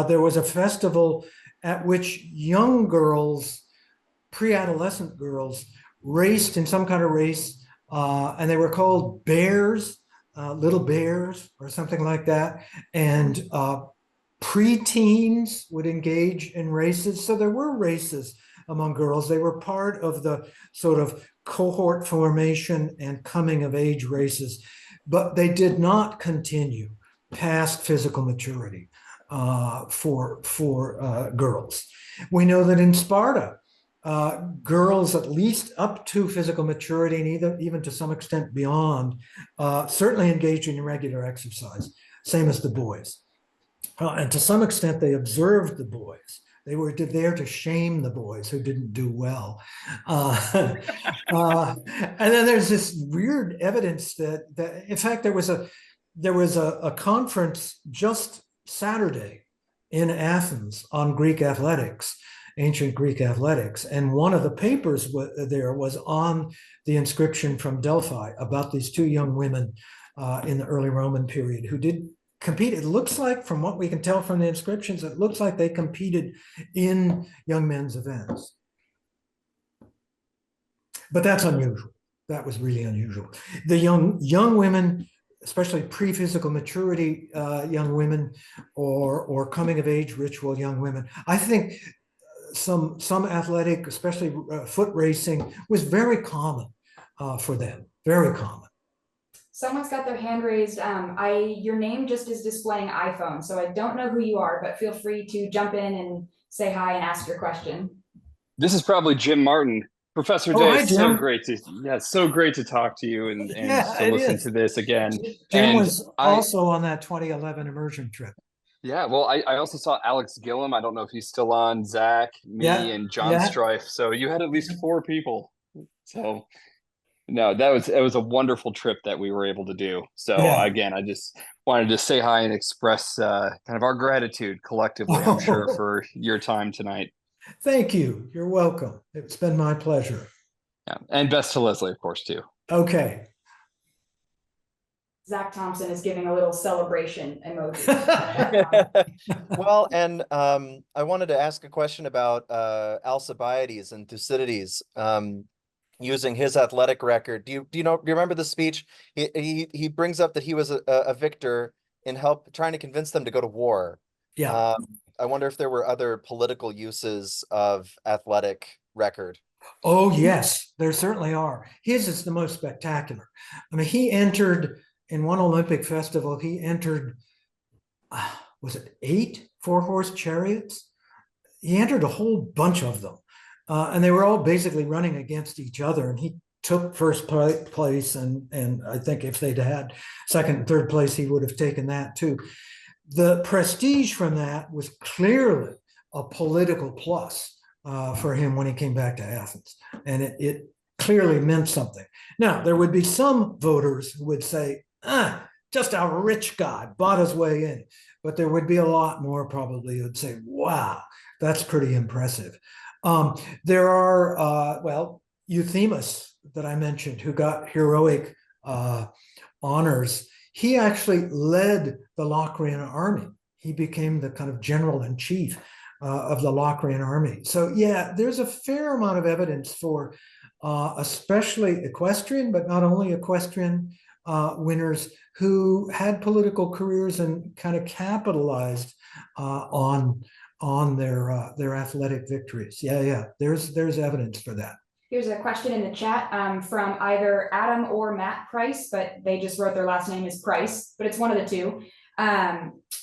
there was a festival at which young girls, pre-adolescent girls, raced in some kind of race, and they were called bears, little bears or something like that. And pre-teens would engage in races. So there were races among girls. They were part of the sort of cohort formation and coming of age races, but they did not continue past physical maturity for girls. We know that in Sparta, girls at least up to physical maturity and even to some extent beyond, certainly engaged in regular exercise, same as the boys. And to some extent, they observed the boys. They were there to shame the boys who didn't do well. And then there's this weird evidence that in fact, there was a conference just Saturday in Athens on Greek athletics, ancient Greek athletics. And one of the papers there was on the inscription from Delphi about these two young women in the early Roman period who did compete. It looks like, from what we can tell from the inscriptions, it looks like they competed in young men's events. But that's unusual. That was really unusual. The young women, especially pre-physical maturity young women, or coming of age ritual young women, I think some athletic, especially foot racing, was very common for them. Very common. Someone's got their hand raised. Your name just is displaying iPhone, so I don't know who you are, but feel free to jump in and say hi and ask your question. This is probably Jim Martin. Professor Oh, Day, hi, so Jim. great to so great to talk to you and Yeah, to it listen is. to this again. Jim And was also on that 2011 immersion trip. Yeah, well, I also saw Alex Gillum. I don't know if he's still on. Zach, me, Yeah, and John yeah. Strife. So you had at least 4 people. So no, it was a wonderful trip that we were able to do. So Yeah. again, I just wanted to say hi and express kind of our gratitude collectively, I'm sure, for your time tonight. Thank you. You're welcome. It's been my pleasure. Yeah, and best to Leslie, of course, too. Okay. Zach Thompson is giving a little celebration emoji. Well, and I wanted to ask a question about Alcibiades and Thucydides. Using his athletic record, do you remember the speech? He brings up that he was a victor in trying to convince them to go to war. Yeah. I wonder if there were other political uses of athletic record. Oh, yes, there certainly are. His is the most spectacular. I mean, he entered in one Olympic festival, he entered, was it 8 4-horse chariots? He entered a whole bunch of them. And they were all basically running against each other. And he took first place. And I think if they'd had second and third place, he would have taken that too. The prestige from that was clearly a political plus for him when he came back to Athens. And it clearly meant something. Now, there would be some voters who would say, just a rich guy bought his way in. But there would be a lot more probably who would say, wow, that's pretty impressive. There are, Euthymus that I mentioned, who got heroic honors. He actually led the Locrian army. He became the kind of general in chief of the Locrian army. So yeah, there's a fair amount of evidence for especially equestrian, but not only equestrian winners who had political careers and kind of capitalized on their athletic victories. Yeah, there's evidence for that. Here's a question in the chat from either Adam or Matt Price, but they just wrote their last name is Price, but it's one of the two.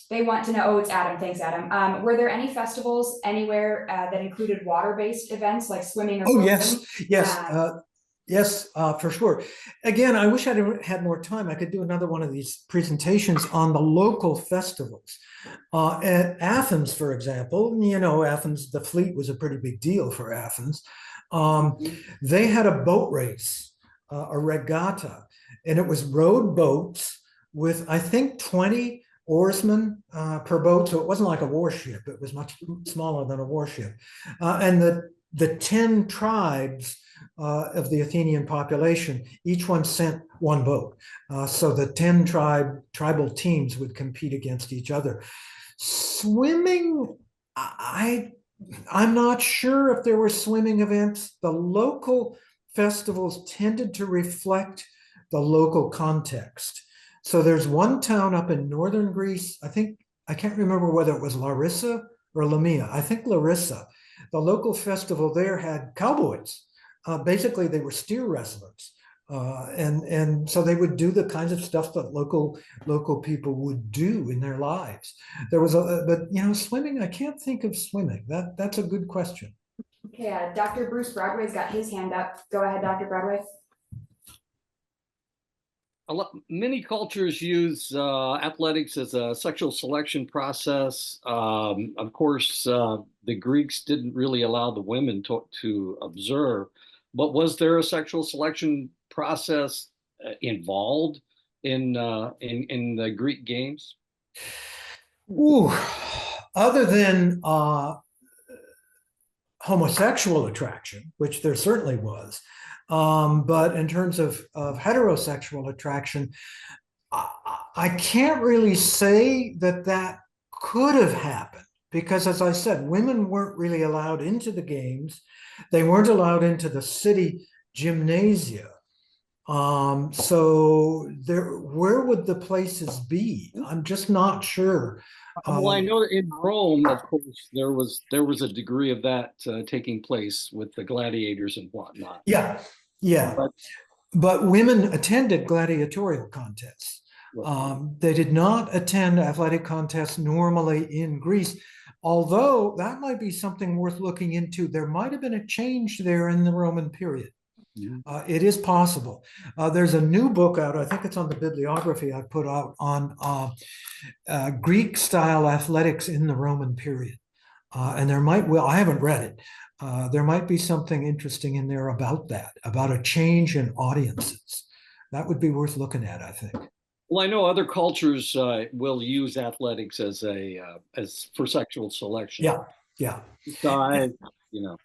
They want to know, it's Adam, thanks Adam. Were there any festivals anywhere that included water-based events like swimming or Oh, swimming? Yes, for sure. Again, I wish I'd had more time. I could do another one of these presentations on the local festivals. At Athens, for example, Athens, the fleet was a pretty big deal for Athens. They had a boat race, a regatta, and it was rowed boats with, I think, 20 oarsmen per boat. So it wasn't like a warship. It was much smaller than a warship. And the 10 tribes of the Athenian population, each one sent one boat. So the 10 tribal teams would compete against each other. Swimming, I'm not sure if there were swimming events. The local festivals tended to reflect the local context. So there's one town up in northern Greece, I can't remember whether it was Larissa or Lamia. I think Larissa. The local festival there had cowboys. Basically, they were steer wrestlers. And so they would do the kinds of stuff that local people would do in their lives. There was but swimming, I can't think of swimming. That's a good question. Okay, Dr. Bruce Broadway's got his hand up. Go ahead, Dr. Broadway. Many cultures use athletics as a sexual selection process. Of course, the Greeks didn't really allow the women to observe, but was there a sexual selection process involved in the Greek games? Ooh, other than homosexual attraction, which there certainly was, but in terms of heterosexual attraction, I can't really say that could have happened because, as I said, women weren't really allowed into the games. They weren't allowed into the city gymnasia. So where would the places be? I'm just not sure. Well, I know in Rome, of course, there was a degree of that taking place with the gladiators and whatnot. Yeah. but women attended gladiatorial contests. They did not attend athletic contests normally in Greece, although that might be something worth looking into. There might have been a change there in the Roman period. It is possible. There's a new book out, I think it's on the bibliography I put out on Greek style athletics in the Roman period. And there might, well, I haven't read it. There might be something interesting in there about that, about a change in audiences. That would be worth looking at, I think. Well, I know other cultures will use athletics as for sexual selection. Yeah. Size, you know.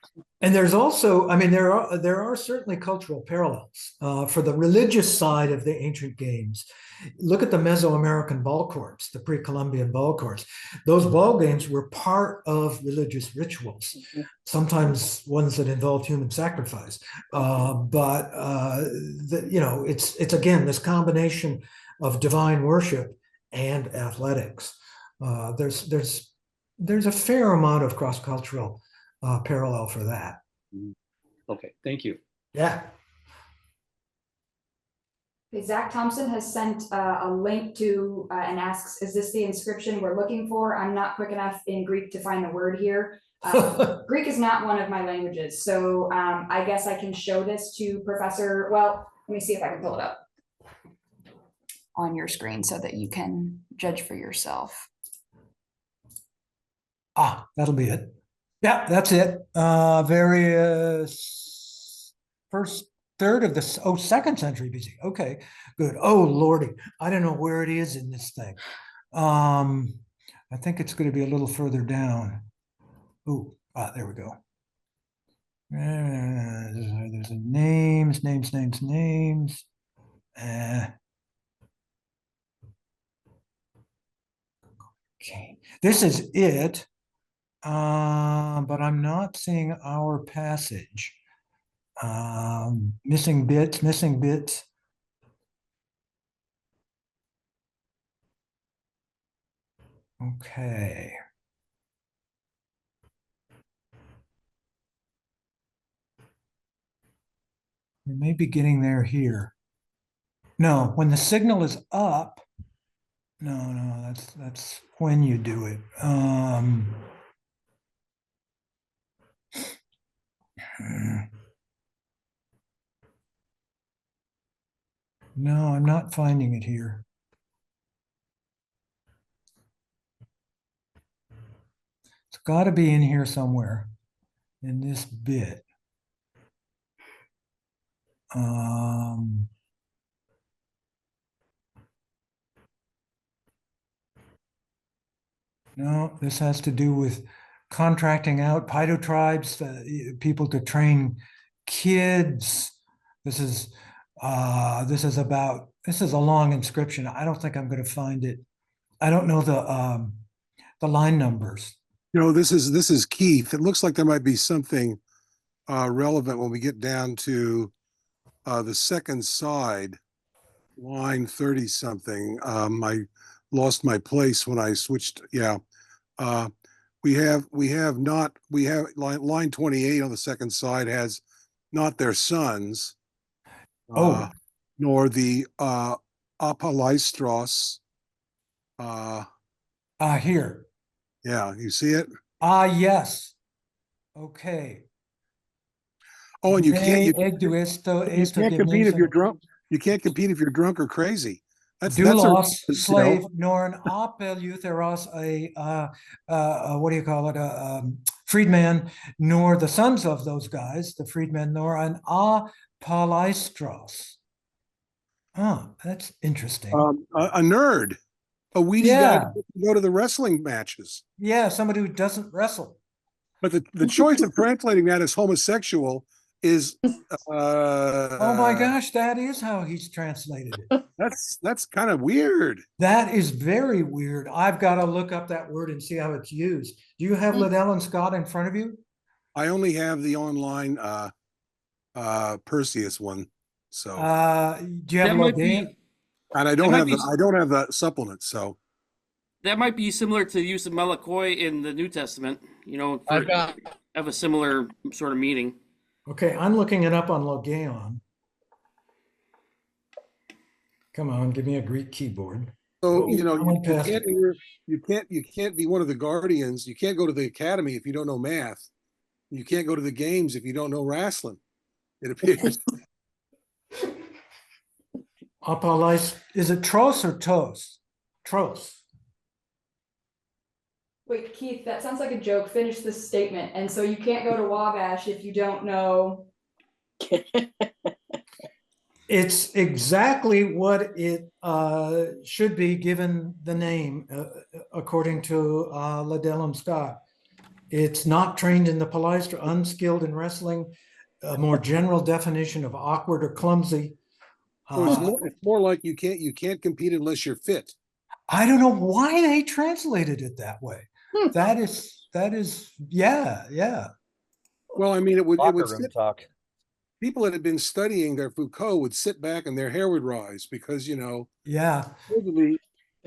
And there's also, I mean, there are certainly cultural parallels for the religious side of the ancient games. Look at the Mesoamerican ball courts, the pre-Columbian ball courts. Those ball games were part of religious rituals, sometimes ones that involved human sacrifice. It's again this combination of divine worship and athletics. There's a fair amount of cross-cultural parallel for that. Okay, thank you. Yeah. Okay, Zach Thompson has sent a link to and asks, is this the inscription we're looking for? I'm not quick enough in Greek to find the word here. Greek is not one of my languages, so I guess I can show this to Professor, well, let me see if I can pull it up on your screen so that you can judge for yourself. That'll be it. Yeah, that's it. First third of the second century BC. Okay, good. Oh Lordy, I don't know where it is in this thing. I think it's going to be a little further down. Oh, there we go. There's a names. Okay, this is it. But I'm not seeing our passage. Missing bits. Okay. We may be getting there here. No, when the signal is up. No, that's when you do it. No, I'm not finding it here. It's got to be in here somewhere in this bit. No, this has to do with contracting out phytotribes, people to train kids. This is a long inscription. I don't think I'm going to find it. I don't know the line numbers. This is Keith. It looks like there might be something relevant when we get down to the second side, line 30 something. I lost my place when I switched. Yeah. We have line 28 on the second side has not their sons. Nor the apalaistros. Here. Yeah, you see it? Yes. Okay. Oh, and you can't compete if you're drunk. You can't compete if you're drunk or crazy. Doulos, slave, nor an apeleutheros, what do you call it? Freedman, nor the sons of those guys, the freedmen, nor an apalaistros. Oh, that's interesting. A nerd, a weedy guy to go to the wrestling matches. Yeah, somebody who doesn't wrestle. But the choice of translating that as homosexual is oh my gosh, that is how he's translated it. That's kind of weird. That is very weird. I've got to look up that word and see how it's used. Do you have Liddell and Scott in front of you? I only have the online Perseus one. So do you have Login? And I don't have the supplement, so that might be similar to the use of malakoi in the New Testament, have a similar sort of meaning. Okay, I'm looking it up on Logaon. Come on, give me a Greek keyboard. So, I went you past can't, it. you can't be one of the guardians. You can't go to the academy if you don't know math. You can't go to the games if you don't know wrestling. It appears. Apollos, is it Tros or Tos? Tros. Wait, Keith, that sounds like a joke. Finish this statement. And so you can't go to Wabash if you don't know. It's exactly what it should be given the name, according to Liddell and Scott. It's not trained in the palaestra, unskilled in wrestling, a more general definition of awkward or clumsy. So it's more like you can't compete unless you're fit. I don't know why they translated it that way. That is, yeah. Well, I mean, it would Room talk. People that had been studying their Foucault would sit back and their hair would rise because, Yeah. supposedly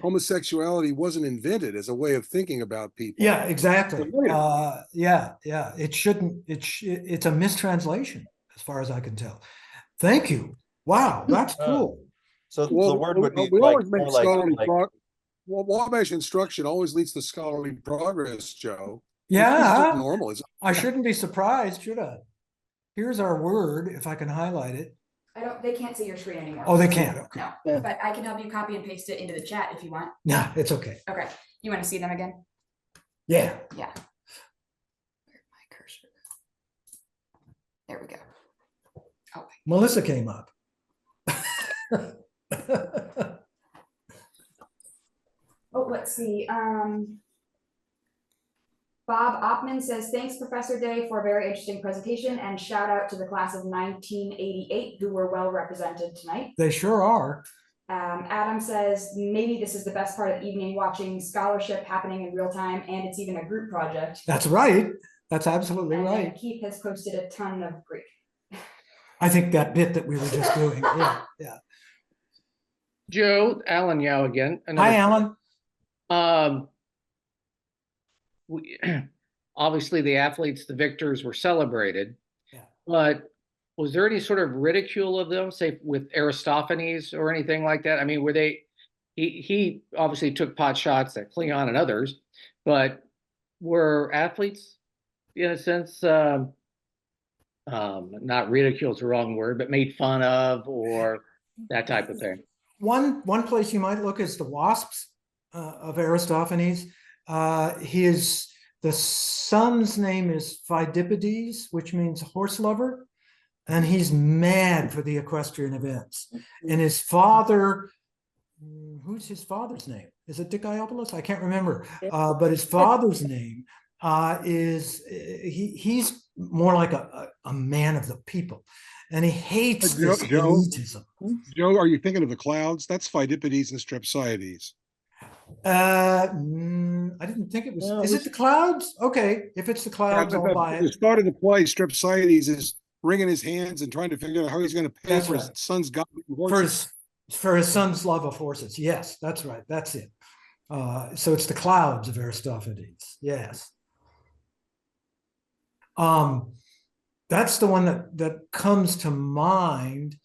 homosexuality wasn't invented as a way of thinking about people. Yeah, exactly. Yeah. It shouldn't, it's a mistranslation as far as I can tell. Thank you. Wow, that's cool. So the word would be we like, always make more like, scholarly well, Wabash instruction always leads to scholarly progress, Joe. Yeah, It's normal. I shouldn't be surprised, should I? Here's our word, if I can highlight it. They can't see your screen anymore. Oh, they can't, okay. No, but I can help you copy and paste it into the chat if you want. No, it's okay. Okay, you want to see them again? Yeah. Yeah. Where's my cursor? There we go. Oh, Melissa came up. oh, let's see. Bob Oppman says, thanks, Professor Day, for a very interesting presentation, and shout out to the class of 1988 who were well represented tonight. They sure are. Adam says, maybe this is the best part of the evening, watching scholarship happening in real time, and it's even a group project. That's right. That's absolutely and right. Keith has posted a ton of Greek. I think that bit that we were just doing. Yeah. Joe, Alan Yao again. Hi, Alan. Obviously the athletes, the victors were celebrated, Yeah. but was there any sort of ridicule of them, say with Aristophanes or anything like that? I mean, were they, he obviously took pot shots at Cleon and others, but were athletes in a sense, not ridicule is the wrong word, but made fun of or that type of thing? One place you might look is the wasps of Aristophanes. The son's name is Phidippides, which means horse lover, and he's mad for the equestrian events. And his father, who's his father's name? Is it Dicaiopoulos? I can't remember. But his father's name he's more like a man of the people, and he hates this elitism. Joe, are you thinking of the clouds? That's Phidippides and Strepsiades. I didn't think it was. Is it the clouds? Okay, if it's the clouds, I'll buy it. The start of the play, Strepsiades is wringing his hands and trying to figure out how he's going to pay for his son's goddamn horses. For his son's love of horses. Yes, that's right. That's it. So it's the clouds of Aristophanes. Yes. That's the one that comes to mind.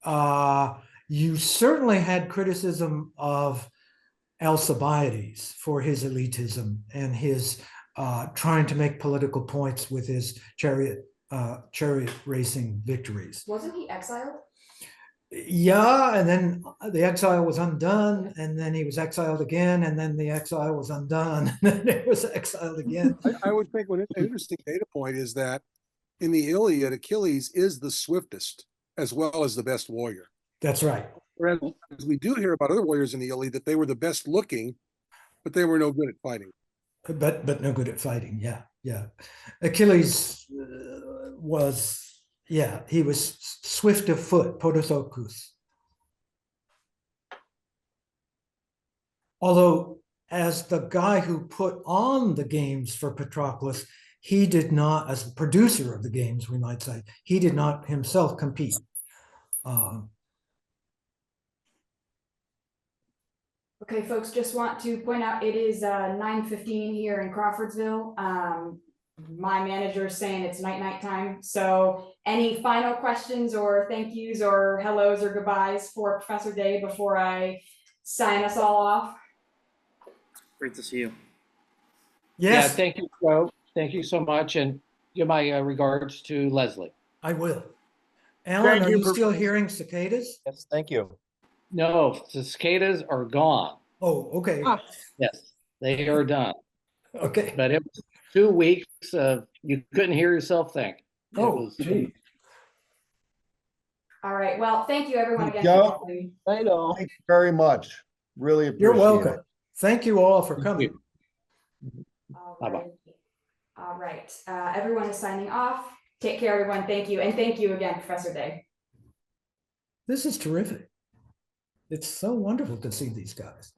You certainly had criticism of Alcibiades for his elitism and his trying to make political points with his chariot racing victories. Wasn't he exiled? Yeah, and then the exile was undone, and then he was exiled again, and then the exile was undone, and then it was exiled again. I would think an interesting data point is that in the Iliad, Achilles is the swiftest as well as the best warrior. That's right. Whereas we do hear about other warriors in the Iliad that they were the best looking, but they were no good at fighting. But no good at fighting. Yeah. Achilles he was swift of foot, podothocus. Although, as the guy who put on the games for Patroclus, he did not, as the producer of the games, we might say, he did not himself compete. Okay, folks, just want to point out it is 9:15 here in Crawfordsville. my manager is saying it's night time. So any final questions or thank yous or hellos or goodbyes for Professor Day before I sign us all off? Great to see you. Yes, Yeah, thank you, Joe. Thank you so much, and give my regards to Leslie. I will. Alan, Thank are you, you still Professor. hearing cicadas? Yes, thank you. No, the cicadas are gone. Oh, okay, Ah. Yes, they are done. okay. But it was 2 weeks of you couldn't hear yourself think. It Oh, was gee. All right. Well, thank you everyone again. Joe? For coming. I know. Thank you very much. Really appreciate You're it. welcome. Thank you all for coming. All Bye-bye. right. All right. Everyone is signing off. Take care, everyone. Thank you. And thank you again, Professor Day. This is terrific. It's so wonderful to see these guys.